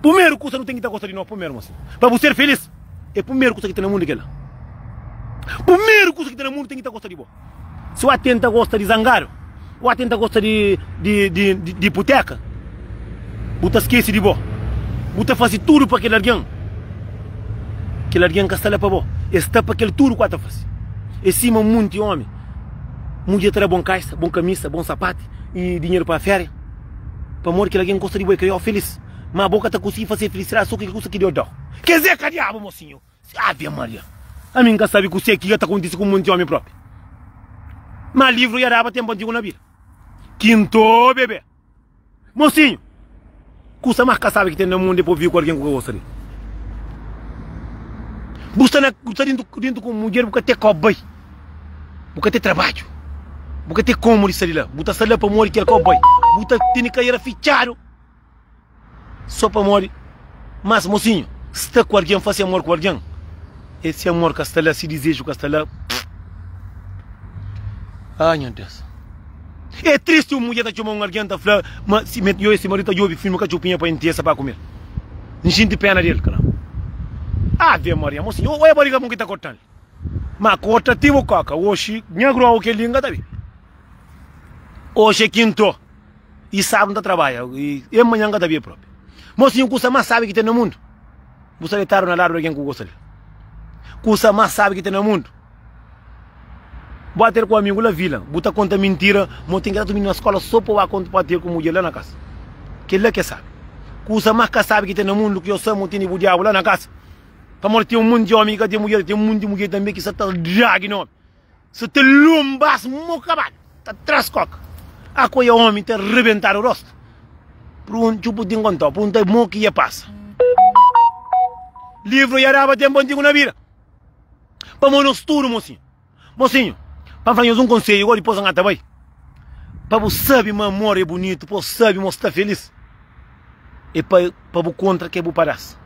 Primeiro coisa não tem que estar gostando de nós, primeiro, moço. Para você ser feliz, é o primeiro coisa que tem no mundo aquela. Primeiro coisa que tem no mundo tem que estar gostando de boa. Se o atenta gosta de zangaro, o atenta gosta de hipoteca, você esquece de boa. Você faz tudo para aquele alguém. Aquele alguém que está lá para boa. Está para aquele tudo que você faz. E cima muito homem. Mulher terá bom caixa, bom camisa, bom sapato e dinheiro para a férias. Para morrer que alguém gosta de boa, que eu feliz. Mas a boca está conseguindo fazer felicidade, só que custa que deu dó. Quer dizer, que diabo, mocinho? Ave Maria. A mim que sabe que você aqui está acontecendo com muito homem próprio. Mas livro e araba tem bandido na vida. Quinto, bebê. Mocinho. Custa mais que sabe que tem no mundo depois vir com alguém que gosta de. Você dentro com mulher porque tem cowboy. Porque tem trabalho. Porque tem como isso ali lá. Você sai lá para morrer que é cowboy. Você tem que cair fichado. Só para morrer. Mas, mocinho, se está com alguém, faça amor com alguém. Esse amor que está lá, se desejo que está lá. Ai, meu Deus. É triste uma mulher que chama alguém da flor, mas se mete esse marido eu vi filme que chupinha para inteira para comer. Não sente pena dele, cara. Ave Maria, mocinho, olha a barriga que está cortando. Mas corta tipo coca, hoje, negro ao que linga também. Hoje é quinto. E sábado trabalha. E amanhã está bem próprio. Mocinho, custa mais sabe que tem no mundo. Você está na lado de alguém que gosta dele. Custa mais sabe que tem no mundo. Bater com o amigo na vila, botar conta mentira, mas tem que dar na escola só para bater com mulher lá na casa. Que ele é que sabe. Custa mais que sabe que tem no mundo que eu sou, não tem o diabo lá na casa. Para morrer tem mundo de homem que tem um mundo de mulher também que está drag não. Se te lombas, mocabado, está trascoca. A coisa homem te rebentar o rosto. Por um chupo de encontro, por um tempo que ia passa. Livro e araba tem bandido na vida. Para morrer tudo, mocinho. Mocinho. Para fazer um conselho, agora depois anda também. Para você saber, meu amor é bonito, para você saber, mostrar feliz. E para você contra que é você parece.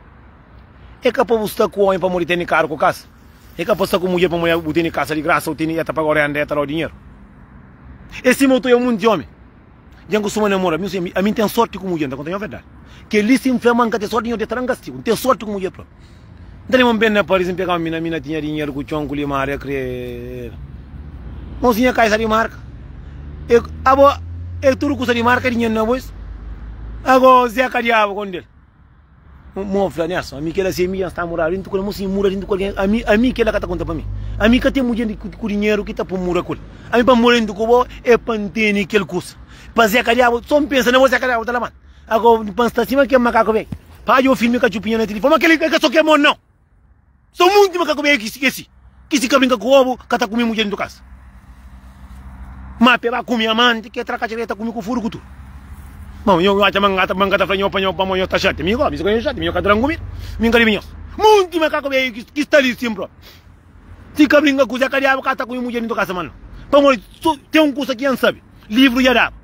É que para você estar com o homem para morrer tem caro com casa. É que para você estar com mulher para morrer tem casa de graça, ou tem até para agora andar o dinheiro. Esse motor é um mundo de homem. Já costuma namorar, a mim tem sorte com mulher, não é verdade? Que ele se inflama, que tem sorte de trangastivo, tem sorte com mulher própria. Então, eu bem, por exemplo, pegar uma mina tinha dinheiro com o chão, com o limar, crer. Mocinha cai de marca. Eu tudo custa de marca, dinheiro não é. Agora, Zé Cadiabo com ele. Mofla nessa, a mim que ela se minha está morando, dentro com a mocinha mura dentro com alguém, a mim que ela está conta para mim. A mim que tem mulher com dinheiro que está por mura com ele. A mim para morar dentro com é pantene que ele custa. Para Zé Cadiabo, só me pensa, não vou Zé Cadiabo, tá lá, mano. Agora, pensa cima que é macaco vem. Para eu filme com a chupinha na telefone, mas aquele que só quer morrer não. São muito macaco vem que esqueci. Que se cabrinca com o ovo, que está comendo mulher dentro de casa. Mas pega com minha amante, que é traca direta comigo com furo com tudo. Bom, eu acho que mangata franho para mim está chato. Me igual, me conhece chato, me cadran comigo. Me carinho. Muito macaco bem que está ali sempre. Se cabringa com o Zé Cadiabo, que está com mulher dentro de casa, mano. Para morrer, tem um curso aqui, não sabe. Livro e araba.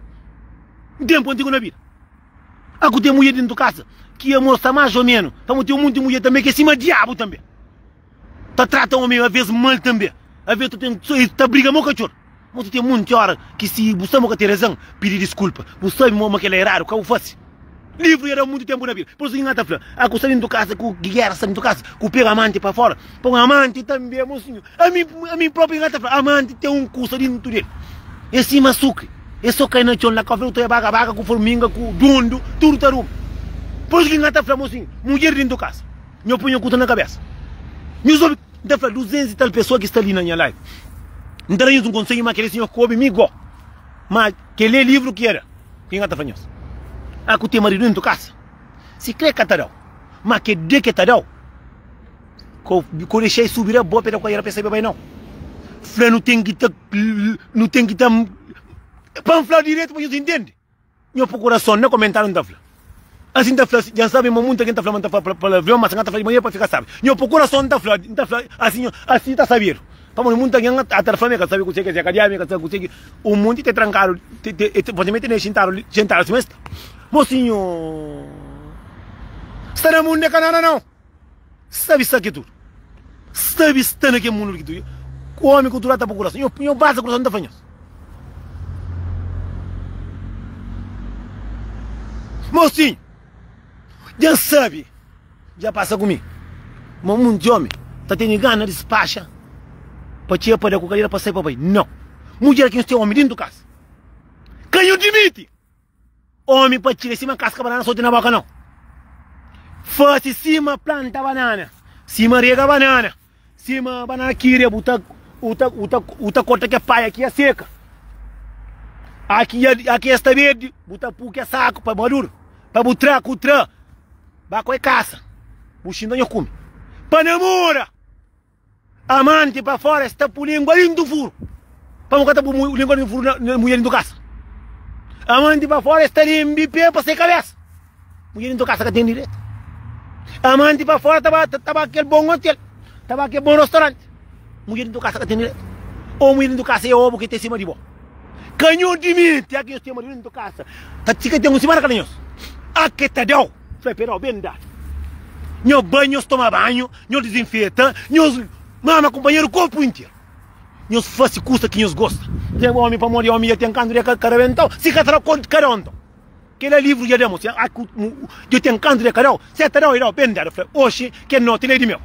Tempo antigo na vida. Aqui tem mulher dentro de casa, que ia mostrar mais ou menos. Para ter um monte de mulher também, que é cima diabo também. Tá tratando o homem, às vezes, mal também. Às vezes, tu tem, tá briga, meu cachorro. Mas tem muita hora que se você não tem razão, pedir desculpa. Você sabe que ele é raro, que eu faço. Livro era muito tempo na vida. Por isso, ninguém está falando. A coisa dentro de casa, com guerra dentro de casa, com pega amante para fora. Põe amante também, mocinho. A mim próprio ninguém está falando. Amante tem um curso dentro dele. É cima sucre. Isso cai na chão lá, café, tu é baga, com formiga, com dundo, tudo tá rum. Por isso que não tá falando assim, mulher dentro da casa. Eu ponho o na cabeça. Eu soube, tá falando 200 e tal pessoas que estão ali na minha live. Então eu não consigo mais aquele senhor coube migo. Mas aquele livro que era, quem está falando isso? Ah, que o teu marido dentro da casa. Se crê que tá dão, mas que de que tá dão, que deixei subir a boa para que eu perceber bem não. Flá não tem que estar para falar direito, mas você entende? Meu coração não comentaram da flá. Assim da flá, já sabe muito quem tá falando para ver, mas quem tá falando para ficar sabe. Meu coração da flá, assim tá sabendo. Para muito quem tá falando que sabe que você quer academia, que sabe que o mundo te trancaram, você mete nem sentar semestre. Mocinho, está na mundo de canana não? Sabe isso aqui tudo? Sabe está naquele mundo que tudo? O homem cultural tá por coração. Eu base o coração da fanha. Mocinho, já sabe, já passa comigo. Mas um de homem tá tendo gana de despacha para tirar para a galera para sair para pai. Não. Mulher que não tem homem dentro da casa. Canho admite. Homem para tirar cima casca banana só tem na boca não. Faz cima planta banana, cima rega banana, cima banana queria botar corta que é pai aqui é seca. Aqui está verde, botar pu que é saco para maduro, para botar cutra, baco é caça, buchinho não come. Para namora, amante para fora está por língua do furo, para não catar língua do furo na mulher do casa. Amante para fora está em bipé para ser cabeça, mulher do casa que tem direito. Amante para fora estava aquele bom hotel, estava aquele bom restaurante. Mulher do casa que tem direito. Ou mulher do casa é ovo que tem cima de boa. Canhão de mente, aqui eu tenho mulher do casa. Tá chica tem um cima da canhões. Aqui tá deu, foi pero bem dado. Nho banho, toma banho, nho desinfeta, nho mama companheiro o corpo inteiro. Nho faz custa que nho gosta. Tem homem para morrer, homem já tem canto de caraventão, se catará com carondo. Aquele livro já demos, eu tenho canto de carão, se atarão irá bem dado. Hoje, que não tem de meu.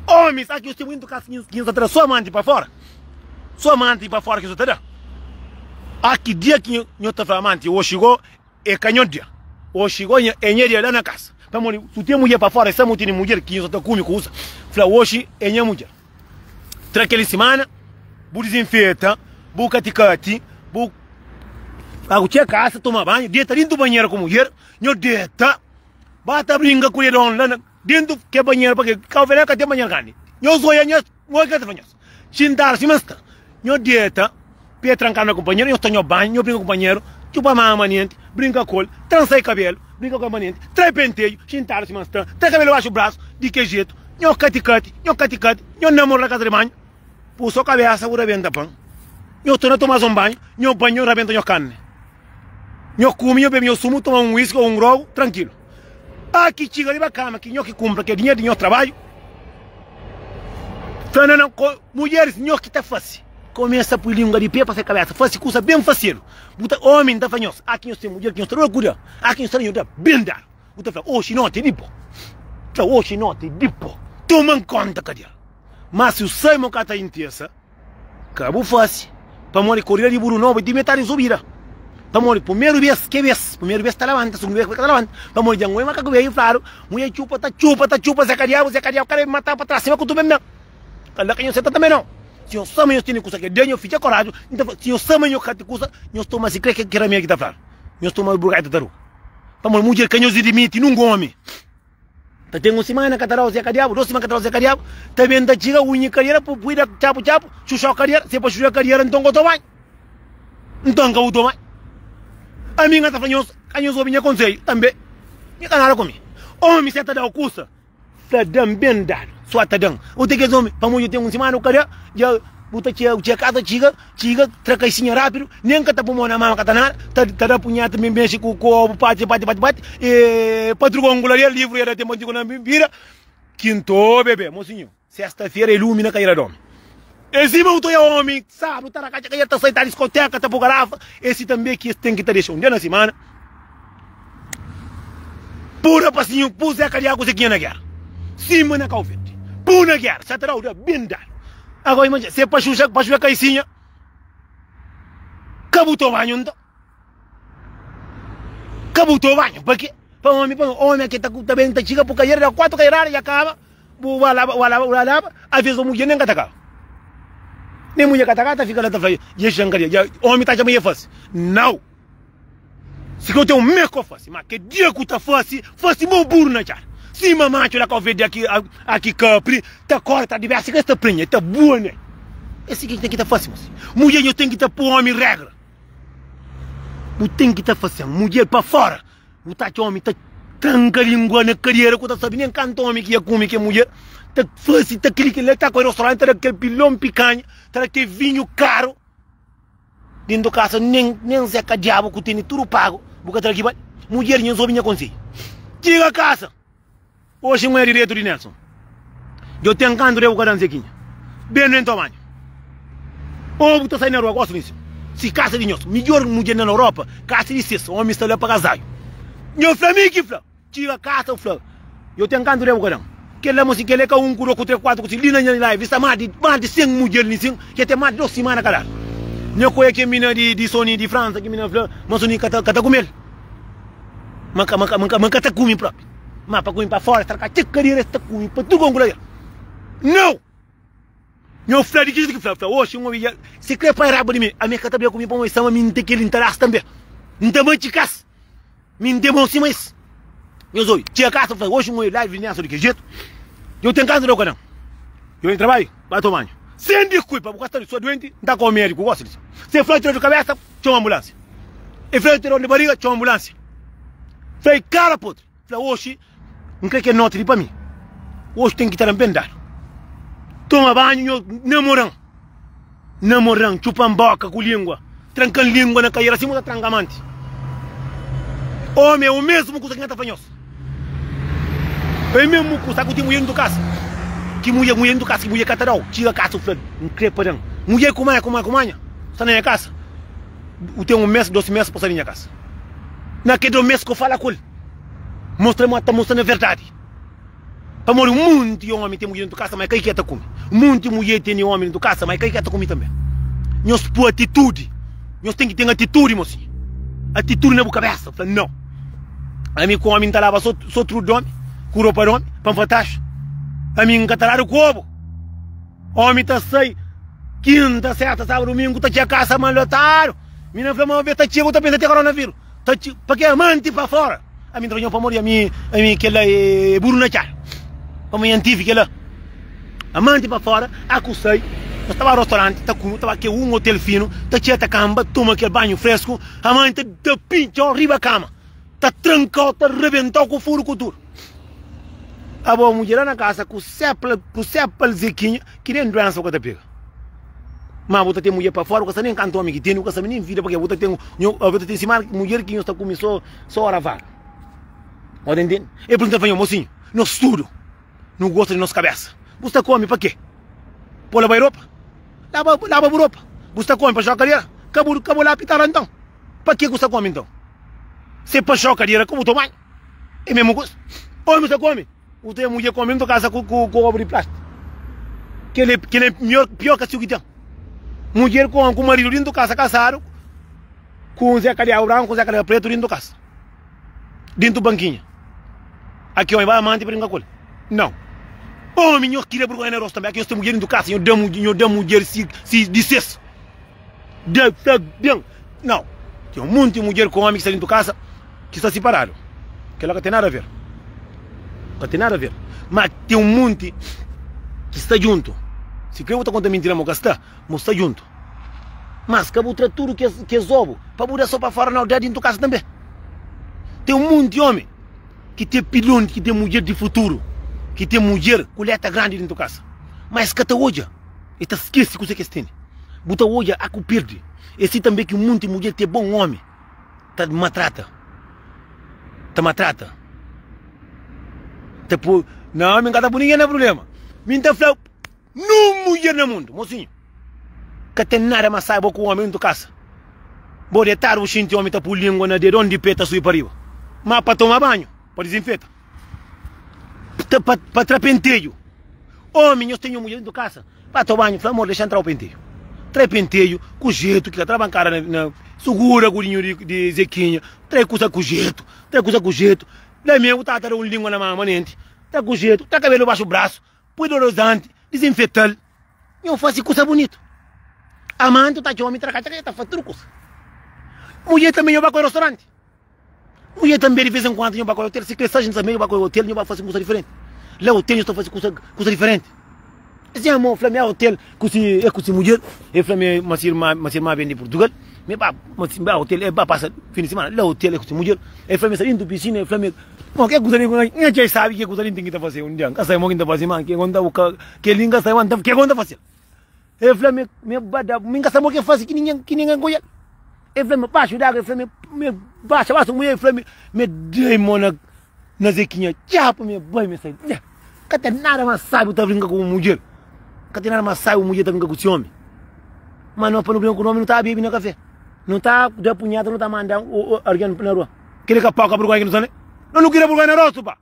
Homens, aqui eu tenho muito caso que nós atrás, sua amante para fora. Sua amante para fora que nós atrás. Aqui dia que nós tá falando amante, hoje chegou é canhão dia. Hoje chegou é nheria lá na casa. Para morrer, tu tem mulher para fora, essa mulher mulher que nós tá comigo usa. Fala hoje é minha mulher. Traquele semana, bu desinfeta, bu caticate, bu a tia casa toma banho, deita dentro do banheiro com mulher, nho deita, bata brinca com ele lá dentro que banheiro porque calvera que tem banheiro grande. Nho zoia nho que te fanhas. Sentar se masta. Nho deita, pé trancar na companheiro, nho tenho banho, nho brinca com companheiro, chupa mama niente, brinca com ele, trança cabelo, brinca com a maniente, trai penteio, sentar se masta, trai cabelo baixo o braço, de que jeito, nho caticate, nho namoro na casa de banho, puso a cabeça, o rebenta pão. Nho tô na tomar um banho, nho banho, rebenta nho carne. Eu comi, eu bebi, eu sumo, tomo um whisky ou um grog, tranquilo. Aqui chega ali para cama, que eu que compra, que é dinheiro de meu trabalho. Não, mulheres, eu que está fácil. Começa a pôr língua de pé para ser cabeça, fácil, coisa bem fácil. Homem está fanhoso, aqui eu tenho mulher que eu estou procurando, aqui eu estou bem dar. Você fala, hoje não tem tipo. Hoje não tem tipo. Toma conta, cadê? Mas se o Simon que está em terça, acabou fácil. Para morrer correr de burro novo e de metade em subida. Para morrer, primeiro vez está levanta, segundo vez está levanta. Para morrer, já não é macaco veio, claro. Mulher chupa, Zé Cariabo, o cara matar para trás, cima com tu mesmo não. Cada quem você tá também não. Se eu sou meio tem coisa que deu, eu fiz coragem. Então, se eu sou meio que coisa, eu estou mais crê que era minha que tá falando. Eu estou mais burgado da rua. Para morrer, mulher canhões de limite, não come. Tá tem uma semana que tá Zé Cariabo, 2 semanas que tá Zé Cariabo, também tá chega unha carreira, puida chapo, chuchar carreira, se para chuchar carreira, então eu tô bem. Então eu tô bem. A minha está falando, canhões ou minha conselho, também. Me canara comigo. Homem, se está dando curso, está dando bem dado, só está dando. O que é homem, para mulher ter uma semana, o cara, já, buta tia casa, chiga, traca assim rápido, nem que está por na mama, catanara, está dando punhada, me mexe com o bate, e padrão angularia, livro, era tempo de quando vira, quinto, bebê, mocinho, sexta-feira ilumina a caída do homem. Esse meu é homem, sabe, tá na casa que tá saindo da discoteca, tá por garrafa. Esse também que tem que estar deixando um dia na semana. Pura passinho, pus a carinha com você na guerra. Cima na calvete. Pura guerra, você terá o dia bem dado. Agora imagina, se é para chuchar caicinha, cabutou banho, Cabuto banho, porque para homem que também tá chica porque era 4 cairara e acaba, wala às vezes a mulher nem cataca. Nem mulher cataca fica lá da frente. E jangaria, já homem tá chamando fácil. Não. Se eu tenho meco fácil, mas que dia que tá fácil bom burro na cara. Se mamãe lá que eu vejo aqui capri, tá corta diversa que esta prenha, tá boa, né? Esse que tem que tá fácil, mas mulher eu tenho que tá por homem regra. Eu tenho que tá fácil, mulher para fora. O tá homem tá tranca língua na carreira, que tá sabendo nem canto homem que ia comer que mulher. Tá fácil, tá aquele que ele tá com o restaurante, tá aquele pilão picanha, tá aquele vinho caro. Dentro da casa nem seca diabo que tem tudo pago. Porque tá aqui, mulher não soube nem conseguir. Tira a casa. Hoje não é direito de Nelson. Eu tenho canto de cada anzequinha. Bem no tamanho. Ou você sai na rua, gosto disso. Se casa de nós, melhor mulher na Europa, casa de 6, homem está lá para casar. Eu falei, que flá, tira a casa, eu falei. Eu tenho canto de cada que lá música ele é um curo com 3, 4, com 5, linha de live, está mais de 100 mulheres nisso, que tem mais de 2 semanas cada. Eu conheço que mina de Sony de França, que mina flá, mas Sony cata comer. Manca tá comer próprio. Mas para comer para fora, tá cá, carreira está comer para tudo com glória. Não. Eu falei que isso que hoje um dia se quer para rabo de mim, a minha cata bem comigo para uma sama mim tem que ele interessa também. Não tem muito cas. Mim tem bom cima isso. Eu sou, tinha casa, hoje um live nessa de que jeito. Eu tenho casa do canal. Eu em trabalho, vai tomar. Sem desculpa, porque está sou doente, não tá com o médico, gosto disso. Se foi tirou de cabeça, tinha uma ambulância. E foi tirou de barriga, tinha uma ambulância. Foi cara podre. Falei, hoje, não quer que note para mim. Hoje tem que estar empendado. Toma banho, namorão, chupam boca com língua, trancam língua na cadeira, assim, muda trancamante. Homem é o mesmo que você está fanhoso. É o mesmo que você está com mulher dentro da casa. Que mulher dentro da casa, que mulher catarau, tira a casa, não crê para mulher como é, está na minha casa. Eu tenho 1 mês, 2 meses para sair da minha casa. Naquele mês que eu falo com ele, está mostrando a verdade. Para morrer muito homem tem mulher dentro da casa, mas quem quer comer? Muito mulher tem homem dentro da casa, mas quem quer comer também? Nós por atitude, nós temos que ter atitude, moço. Atitude na cabeça, não. A mim com homem está lá, só tudo de homem, curou para homem, para fantástico. A mim encatar o cobo. Homem está sai, quinta, sexta, sábado, domingo, está a casa, mas lotado. Minha flama vê, está chegando, está pensando em coronavírus. Para que amante para fora? A mim trabalhou para morrer, a mim que ela é burro na cara. Como científica lá, amante para fora, acusei, eu estava no restaurante, estava aqui hotel fino, está cheia de cama, toma aquele banho fresco, amante de pincha arriba a cama, está trancado, está arrebentado com o furo cultura. A boa mulher na casa, com o sepal zequinho, que nem doença que está pega. Mas você tem mulher para fora, você nem cantou amigo, tem, você nem vida, porque você tem cima mulher que está começando só a ravar. Pode entender? Eu pergunto, mocinho, no estudo. Não gosta de nossa cabeça. Você come para quê? Para lavar a Europa? Lava a Europa. Você come para jogar carreira? Acabou lá a pitar então. Para que você come então? Se é para jogar carreira, como tomar? É mesmo gosto. Ou você come? Você é mulher comendo em casa com obra de plástico. Que ele é pior que a sua. Mulher com o marido dentro da casa casado, com o Zé Calhau branco, com o Zé Calhau preto dentro da casa. Dentro do banquinho. Aqui vai amante para brincar com ele. Não. Homem, eu queria vergonha na rosto também. Aqui eu estou mulher dentro da casa, eu dei mulher se dissesse. Não. Tem um monte de mulher com homem que está dentro da casa, que está separado. Que ela não tem nada a ver. Não tem nada a ver. Mas tem um monte que está junto. Se quer outra conta mentira, mas está junto. Mas que outra tudo que é zobo, para mudar só para fora, não, dentro da casa também. Tem um monte de homem que tem pilão, que tem mulher de futuro, que tem mulher com letra grande dentro da casa. Mas que está hoje, está esquece que você que tem. Bota hoje a que perde. Esse também que um monte de mulher tem bom homem, está maltrata. Está maltrata. Tipo, não, me encanta por ninguém, não é problema. Me está falando, não mulher no mundo, mocinho. Que tem nada mais saiba com o homem dentro da casa. Vou deitar o xinte homem está por língua na dedo onde peta subir para riba. Mas para tomar banho, para desinfetar. Para trapenteio. Homem, eu tenho mulher dentro da casa. Para tomar banho, amor, deixa entrar o penteio. 3 penteio, com jeito, que trabalha cara na segura gurinho de Zequinha, 3 coisas com jeito, 3 coisas com jeito, daí mesmo tá um língua na mão, manente, tá com jeito, tá cabelo baixo o braço, poderosante, desinfetante, e eu faço coisa bonita. Amante, tá de homem, tá fazendo trucos. Mulher também, eu vou para o restaurante. Mulher também, de vez em quando, eu vou para o hotel, se crescer, também, eu vou para o hotel, eu vou fazer coisa diferente. Lá o hotel, eu estou fazendo coisa diferente. Se é meu flamengo hotel, que mulher, eu flamengo, mas irmã vem de Portugal, mas hotel é para passar fim de semana, lá hotel é que mulher, eu flamengo saindo piscina, eu flamengo, bom, que coisa ninguém já sabe que coisa ninguém tem que fazer um dia, casa é que fazer man, que conta que linga sai man, que conta fazer, eu flamengo me bada, me casa que faz que ninguém conhece, eu flamengo baixo d'água, eu flamengo me baixo mulher, eu flamengo me dei mona na Zequinha, já para me banho me sai, que nada mais sabe o tá brincando com mulher. Que tem nada mais sai o mulher tá com esse homem. Mas não para não brincar com o homem, não tá bebendo café. Não tá de apunhada, não tá mandando alguém na rua. Queria que a pau cabra aqui no zone? Não queria burgar na rosto, pá.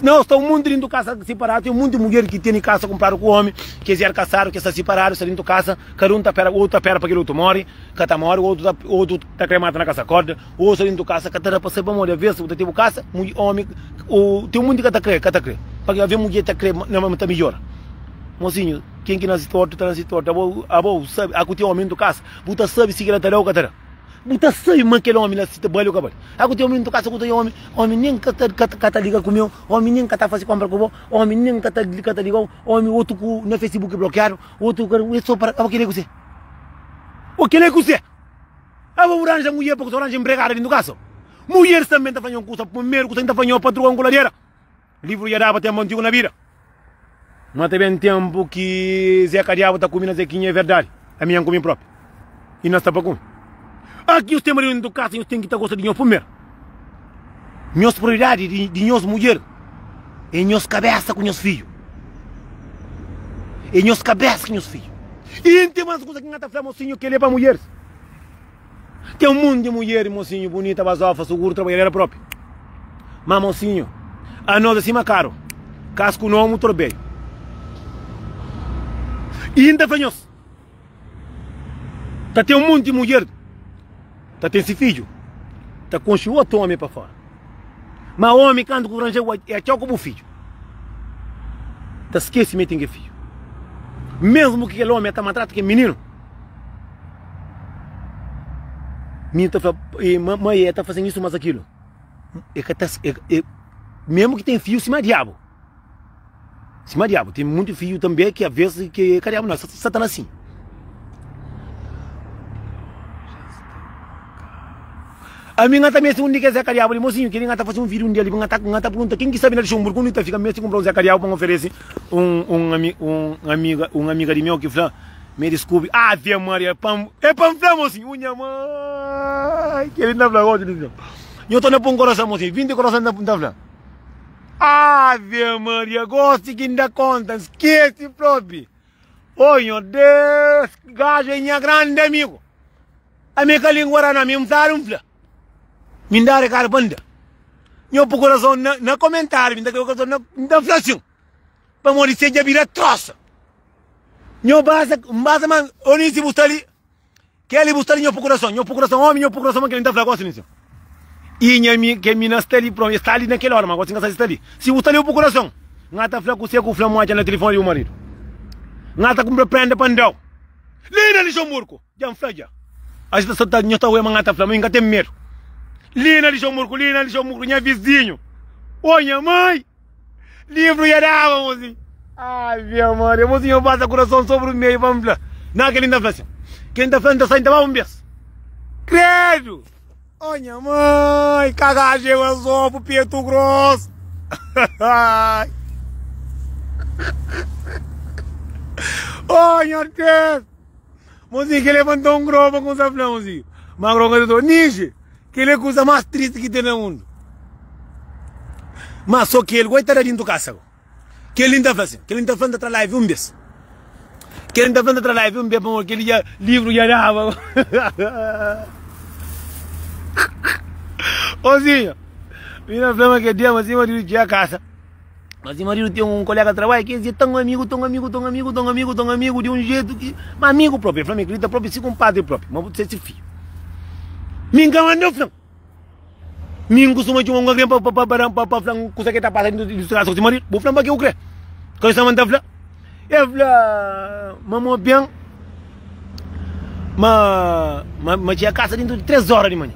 Não, está um mundo dentro de casa separado, tem um monte de mulher que tem casa comprado com o homem, que quiser casar, que está separado, está dentro de casa, cada um tá pera, outro tá pera para que o outro morre, cada morre, outro tá cremado na casa corda, outro está dentro de casa, cada para ser para morrer, às vezes você tem casa, homem, tem um monte de cada crê, para que haver mulher tá crê, não tá melhor. Mocinho, quem que nasce torto, tá nasce torto, a boa, sabe, a que tem homem do casa, buta sabe se que ela tá lá ou catara. Buta sai man que homem lá se te balho cabal. Aku tem homem do casa com homem nem kata liga com meu, homem nem kata fazer compra com homem nem kata liga, homem outro com no Facebook bloqueado, outro com só para o que ele quiser. O que ele quiser. A uranja mulher porque uranja empregada dentro do casa. Mulher também tá fazendo coisa, primeiro coisa tá fazendo patrão com ladeira. Livro já dava ter mantigo na vida. Mas também tempo que Zé Cariabo tá comendo Zequinha é verdade. A minha comida própria. E nós tá para comer. Aqui os temas do casa, eu tenho que estar gostando de nós primeiro. Minhas prioridades de nós mulheres é nós cabeça com nós filhos. É nós cabeça com nós filhos. E tem mais coisas que não está mocinho que ele é para mulheres. Tem um mundo de mulheres, mocinho, bonita, basofa, seguro, trabalhadora própria. Mas, mocinho, a nós acima caro. Casco não, muito bem. E ainda para nós. Tem um mundo de mulheres. Tem esse filho, com o outro homem para fora. Mas o homem, quando o rangeiro é tchau como filho. Esquece que tem filho. Mesmo que aquele homem está maltratado, que é menino. Mãe está fazendo isso, mas aquilo. Mesmo que tem filho, se diabo. Se diabo. Tem muito filho também que às vezes que diabo não, Satanás assim. A minha também é um dia que Zé Cariabo, mocinho, que ele está fazendo um vídeo um dia, ele está perguntando quem que sabe na Luxemburgo, quando está ficando mesmo comprou o Zé Cariabo para oferecer uma amiga de meu que fala, me desculpe, Ave Maria, é pão, mocinho, unha mãe, que ele não fala agora, eu estou na pão coração, mocinho, 20 coração na ponta fala, Ave Maria, gosto que ainda conta, esquece próprio, oh meu Deus, gajo é minha grande amigo, a minha língua era na minha mão, me dá a banda. Eu por coração na comentário, me dá coração na flação. Para morrer seja vira troça. Eu basta man, onde se busca ali. Que ele busca ali eu por coração, homem, eu por coração que ele não fala nisso. E que mina está ali pronto, está ali naquela hora, mas você está ali. Se busca ali eu por coração, ngata fala com você com flama na telefone do marido. Ngata compra prenda pandau. Lina ali murco, já flaja. A gente está nyota o ngata flama, ngata tem medo. Lina de Murco, minha vizinho. Olha, mãe. Livro já dava, mozinho. Ai, minha mãe, mozinho, passa coração sobre o meio, vamos lá. Não, que linda flação. Que linda flação, está saindo, vamos ver. Credo. Olha, mãe, cagagem, eu sou pro peito grosso. Olha, Deus. Mozinho, que levantou grobo com essa flama, mozinho. Mas grobo do ninja. Que ele é a coisa mais triste que tem no mundo. Mas só que ele vai estar dentro do casa. Que ele ainda faz assim. Que ele ainda faz outra live vez. Que ele ainda faz outra live vez, porque ele já livro já dava. Ozinho, minha flama que dia, mas eu dirigi a casa. Mas o marido tem um colega de trabalho que dizia tão amigo de um jeito que... Mas amigo próprio, ele acredita próprio, se compadre próprio, mas você se filho. Minga mandou, Flan. Minga costuma de um alguém para Flan, coisa que está passando de estraço de marido, o Flan para que eu creio. Quando está mandando Flan, eu Flan, mamãe bem, mas tinha casa dentro de 3 horas de manhã.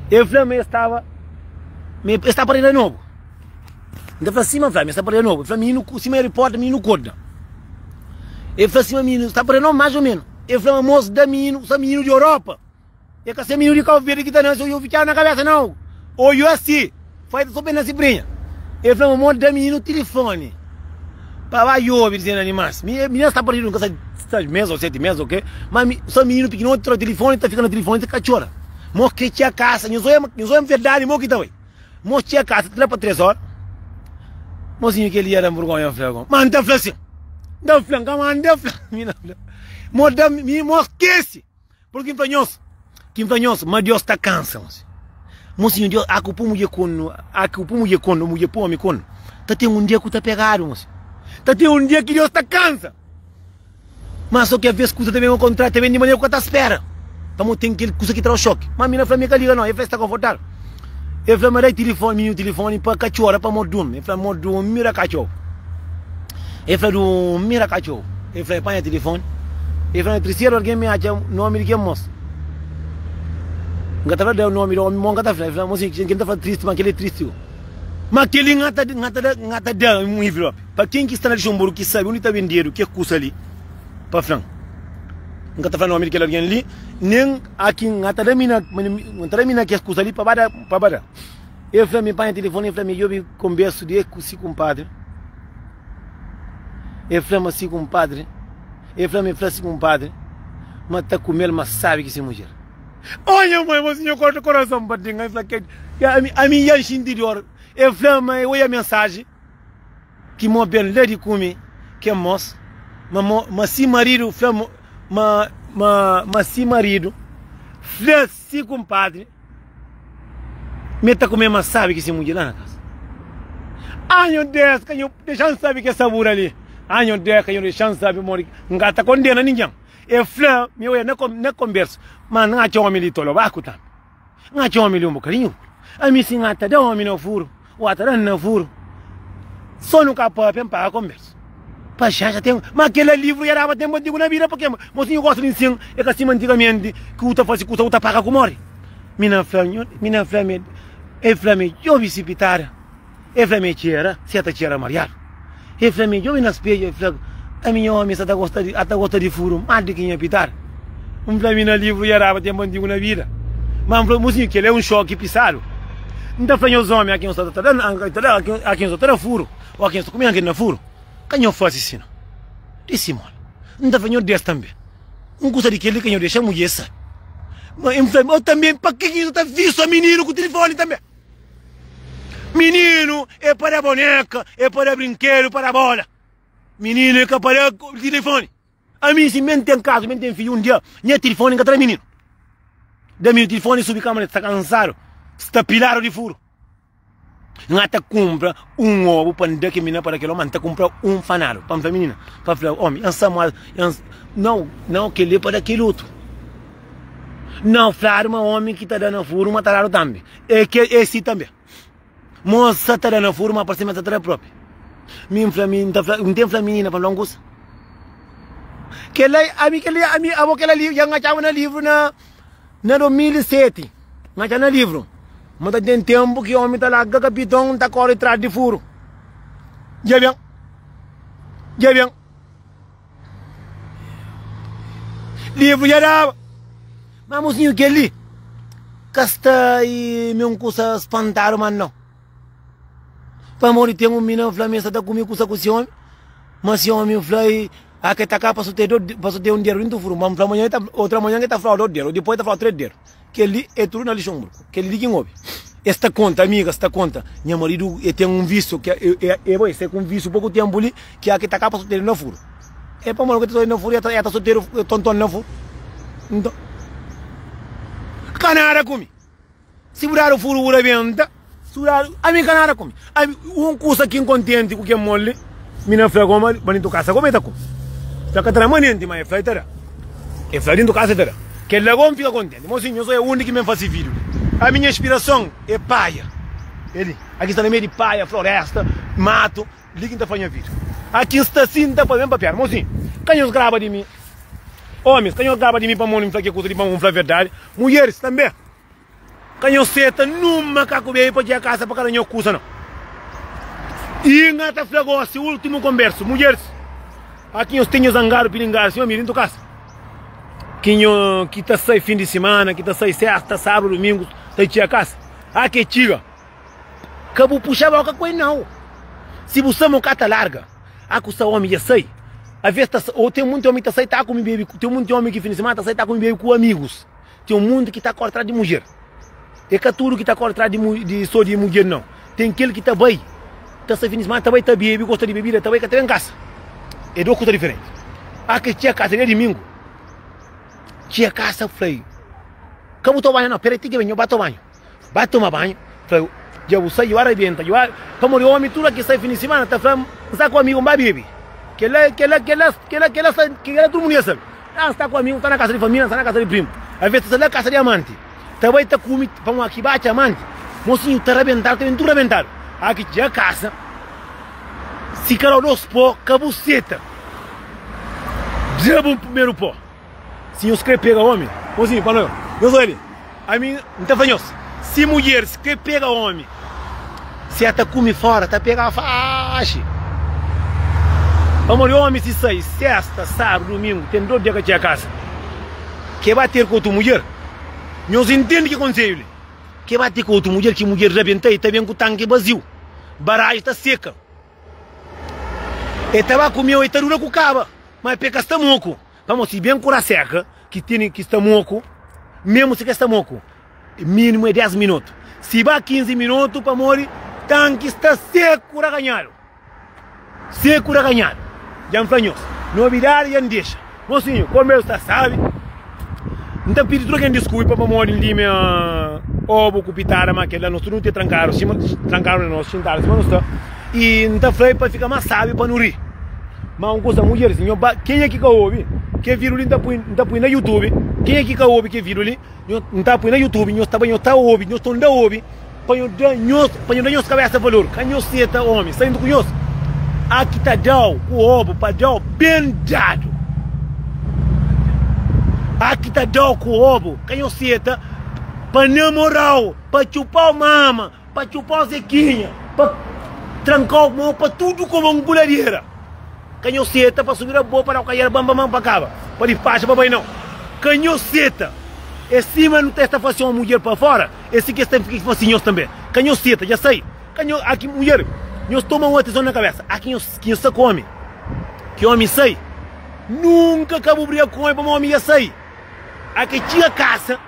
Eu Flan estava para ir de novo. Então, eu falei assim, está para ir de novo. Eu falei, menino, se me reporta, menino, corda. Eu falei assim, menino, está para ir de novo, mais ou menos. Eu falei, moço, da menino, sou menino de Europa. Eu quero ser menino de Cabo Verde, que tá não, eu ficar na cabeça, não. Ou eu assim, faz só pena cibrinha. Eu falei, moço, da menino, telefone. Para lá, eu, dizendo animais. Menina está para ir, não sei, 6 meses ou 7 meses, ok? Mas sou menino pequeno, troca o telefone, está ficando no telefone, está cachorra. Moço, que tinha casa, não sou verdade, moço, que tá aí. Moço, tinha casa, está para 3 horas. Mozinho que ele era vergonha, Flan. Mas não assim. Não, Flan, manda, Flan. Moda, me esquece. Porque quem fanhoso, mas Deus está cansado. Mozinho, Deus, a culpa mulher quando, mulher pô, me quando. Tá tem um dia que tá pegado, moço. Tá tem um dia que Deus está cansado. Mas só que às vezes coisa também um contrato, também de maneira que tá espera. Então tem que coisa que traz o choque. Mas a minha família liga não, ele está confortável. Eu falei, mas telefone, telefone para cachorro, para mordum. Eu falei, mordum, mira cachorro. Eu falei, mira cachorro. Eu falei, põe o telefone. Eu falei, terceiro alguém me acha o nome de quem moço. Não está falando o nome do homem, não está falando. Eu falei, moço, quem está falando triste, mas aquele é triste. Mas aquele não está dando um envelope. Para quem que está na Luxemburgo, que sabe onde está vendendo, o que custa ali, para Fran. Não está falando o nome daquele alguém ali. Nem aqui não está mina que custa ali para bada. Eu falei, me põe o telefone, eu falei, eu converso com esse compadre. Eu falei, mas esse compadre. Eu falei, esse compadre. Mas está comendo, mas sabe que essa mulher. Olha, mãe, mas eu corto o coração para ti. Eu falei, a minha enche interior. Eu falei, mas eu ia a mensagem. Que mo bem lhe come, que é moço. Mas se marido, mas se marido, se compadre, me está comendo, mas sabe que essa mulher lá na casa. Anho 10, que eu deixando sabe que é sabor ali. Anho 10, que eu deixando sabe, mori. Não está condenando ninguém. Eu falei, meu, não converso. Mas não há homem de tolo, vai cutar. Não há homem de um bocadinho. A mim sim, até dá homem no furo. Ou até no furo. Só no capô, para a conversa. Para já tem. Mas aquele livro já dava tempo de na vida, porque mocinho gosta de ensinar. É que assim antigamente, que o faz que o paga com mori. Mina flame, eu vi se pitar. Eu flame tira, se ata tira mariado. Eu flame, eu vi nas peias, a minha homem até gosta de furo, mais de quem é pitar. Flame no livro já dava tempo de na vida. Mas mocinho que ele é um choque pisado. Então flame os homens aqui não está furo, ou aqui não está comendo aqui no furo. Quem eu faço isso? Disse, mano. Não está fazendo desse também. Não gosta de que ele deixa a mulher sair. Mas eu também, para que isso está visto, menino, com o telefone também? Menino é para a boneca, é para brinquedo, para a bola. Menino é para o telefone. A mim, se mente em casa, mente em filho, um dia, nem telefone que traz menino. Da meu telefone, subir câmera, está cansado, está pilado de furo. Não até compra um ovo para não que menina para aquele homem, até compra um fanado para a menina, para falar, homem, não que ele para aquele outro. Não, claro, um homem que está dando furo, mas está dando também. É que esse também. Moça está dando furo, mas para cima está dando próprio. Não tem menina para não gostar. Que ele, aquele livro, já achava no livro na 2007, achava no livro. Mas tem tempo que o homem está lá, que o capitão está correndo atrás de furo. Já bem? Livro já dava. Mas mocinho que ali, casta e me coisa espantar, mano, não. Para morrer tem menino, Flamengo está comigo com esse homem. Mas esse homem, Flamengo, aqui está cá para ter um dinheiro dentro do furo. Mas outra manhã que está falando 2 dinheiro, depois está falando 3 dinheiro. Que ele é tudo na Luxemburgo, que ele quem ouve. Esta conta, amiga, esta conta, meu marido tem um vício, que é com um vício pouco tempo ali, que aqui está cá para solteiro no furo. É para morrer que está no furo, está solteiro, tonto no furo. Então, canara comigo. Segurar o furo, ura venta, Sura, a mim canara como. Um curso aqui incontente com que é mole. Mina fla goma, banito casa como está com. Tá que tramanente, mas é flaitera. É flaitendo casa tera. Que lagom fica contente. Mocinho, eu sou o único que me faz vídeo. A minha inspiração é paia. Ele, aqui está no meio de paia, floresta, mato, liga então faz vídeo. Aqui está assim, tá fazendo papel. Mocinho, canhos grava de mim. Homens, canhos grava de mim para mim, para que coisa de para falar verdade. Mulheres também. Canhos seta numa cacubei para a casa para canhos cusa não. E ngata flagou-se, último converso. Mulheres, aqui nós temos zangaro, pilingar, senhor, mirim do casa. Que está sai fim de semana, que está sai sexta, sábado, domingo, tá aí a casa. Aqui tira. Cabo puxar a coisa não. Se você não cata larga, a custa homem já sai. A vez ou tem muito homem que sai tá com bebê, tem muito homem que fim de semana tá sai tá com bebê com amigos. Tem um mundo que tá atrás de mulher. É que tudo que tá atrás de só de mulher não. Tem aquele que tá bem. Tá sai fim de semana, tá bem, tá bebê, gosta de bebida, tá bem, que tá em casa. É duas coisas diferentes. Aqui tinha casa, é domingo. Tinha casa, falei. Como tô banho não, peraí, tem que vir, eu bato banho. Vai tomar banho. Falei, já vou sair, eu arrebento. Como o homem tudo que sai fim de semana, tá falando, está com o amigo, vai beber. Que ela todo mundo sabe. Ah, está com o amigo, está na casa de família, está na casa de primo. Às vezes está na casa de amante. Também está com vamos aqui, bate amante. Mocinho, está arrebentado, está tudo arrebentado. Aqui tinha casa. Se carou nos pó, cabuceta. Dreba um primeiro pó. Se os que pega homem, mocinho, para nós. Eu sou ele. A mim, não está fanhoso. Se mulher, se que pega homem, se ela come fora, tá pega a faixa. Vamos, homem, se sai, sexta, sábado, domingo, tem 2 dias que tinha casa. Que vai ter com outra mulher? Nós entendemos o que aconteceu. Que vai ter com outra mulher, que mulher rebenta e tá bem com o tanque vazio. Barragem está seca. E estava comendo e tarura com caba. Mas pega está moco. Vamos, se bem com a seca, que tem que está moco, mesmo se que está moco, mínimo é 10 minutos. Se vai 15 minutos para morrer, tanque está seco a ganhar. Seco a ganhar. Já me novidade já não deixa. Mocinho, como eu está, sabe? Então pedi tudo que desculpa para morrer ali minha ovo com pitara, mas que lá nós não te trancaram, trancaram nós, sentaram, mas não está. E então falei para ficar mais sábio para não rir. Mas uma coisa mulher, assim, quem é que ouve? Que vira ali, não põe na YouTube. Quem é que ouve que vira ali? Não está põe na YouTube, nós também não está ouve, nós estamos da ouve. Põe nós cabeça valor, canhos seta homem, saindo com nós. Aqui está dado o ovo para dar bem dado. Aqui está dado com o ovo, canhos seta, para namorar, para chupar mama, para chupar zequinha, para trancar o mão, para tudo como uma boladeira. Canhoceta para subir a boa para cair bambam para cá, para despacho para bem não. Canhoceta, é cima não testa fazer uma mulher para fora, esse que tem que fazer nós também. Canhoceta, já sei. Aqui mulher, nós tomamos uma atenção na cabeça. Aqui nós se come, que homem sei, nunca acabou brigar com homem para homem já sei. Aqui tinha caça,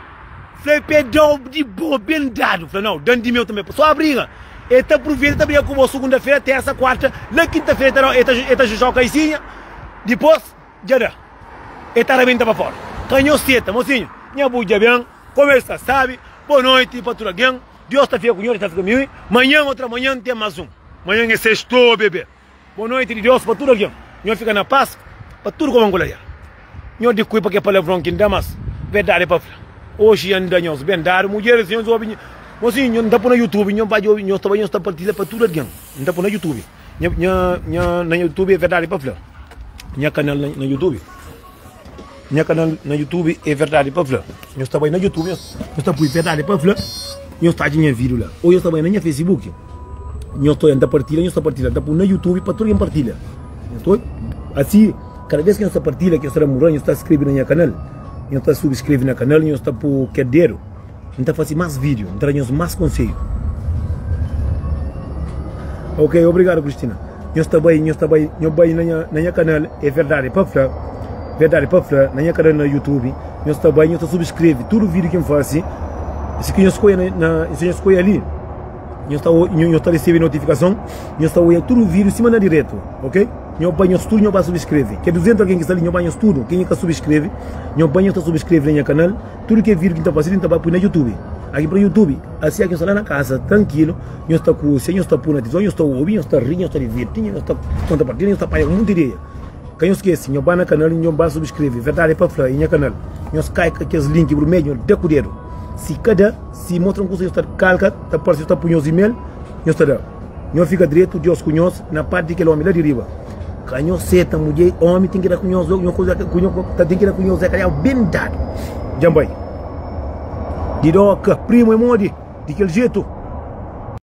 foi pedal de boa bem dado, falei não, dando de meu também, só a briga. Eta aproveita tá briga com você segunda-feira, terça, quarta, na quinta-feira eta jujar o caicinha, depois já dá. Eta arrebenta para fora. Canhoceta, mocinho, minha buja bem, começa, sabe? Boa noite para tudo alguém. Deus está fiel com o senhor, está fiel comigo. Manhã, outra manhã, tem mais um. Manhã é sexto, bebê. Boa noite de Deus para tudo alguém. O senhor fica na paz, para tudo como angolaria. O senhor de cuida para que palavrão que dá mais. Verdade para falar. Hoje ainda nós, verdade, mulheres, senhores, homens. Mocinho, não está por no YouTube, não está partida para tudo alguém. Não está por no YouTube. Na YouTube é verdade para falar. Minha canal na YouTube. Minha canal na YouTube é verdade para falar. Eu estava aí na YouTube, eu estava por verdade para falar. Eu estava em minha vídeo lá. Ou eu estava aí na minha Facebook. Eu estou ainda partilha, eu estou partilhando. Está por no YouTube para tudo alguém partilha. Estou assim, cada vez que eu estou partilha, que eu estou morando, eu estou inscrevendo na minha canal. Eu estou subscrevendo na canal, eu estou por querer. Então fazer mais vídeo, trazemos mais conselho. Ok, obrigado Cristina. Eu estou bem na minha canal, é verdade para falar, na minha canal no YouTube. Eu estou bem, eu estou subscreve todo vídeo que eu faço. Se que eu escolho ali, eu estou recebendo notificação, eu estou olhando todo vídeo em cima na direto, ok? Eu banho tudo, eu subscreve. Que 200 alguém que está ali, eu banho tudo. Quem é que subscreve, eu banho está subscreve no meu canal. Tudo que é vídeo que está passando, está para na YouTube. aqui para o YouTube, assim aqui lá na casa, tranquilo, eu estou com o senhor, eu estou por na eu estou ouvindo, eu estou rindo, eu estou divertindo, eu estou contrapartindo, eu estou pagando muito dinheiro. Quem eu esquece, eu vou no canal, eu vou subscrever, verdade para falar, em canal, eu cai com aqueles links por meio, eu deco dedo. Se mostra um curso, eu estou calca, está por se eu estou punho os e-mail, eu estou dando. Eu fica direito, Deus conhece, na parte que ele homem lá de riba. Quando eu sei, a mulher, homem tem que ir com nós, eu coisa que tem que ir com nós, é bem dado. Jambai. Didoca, primo e modi, daquele jeito.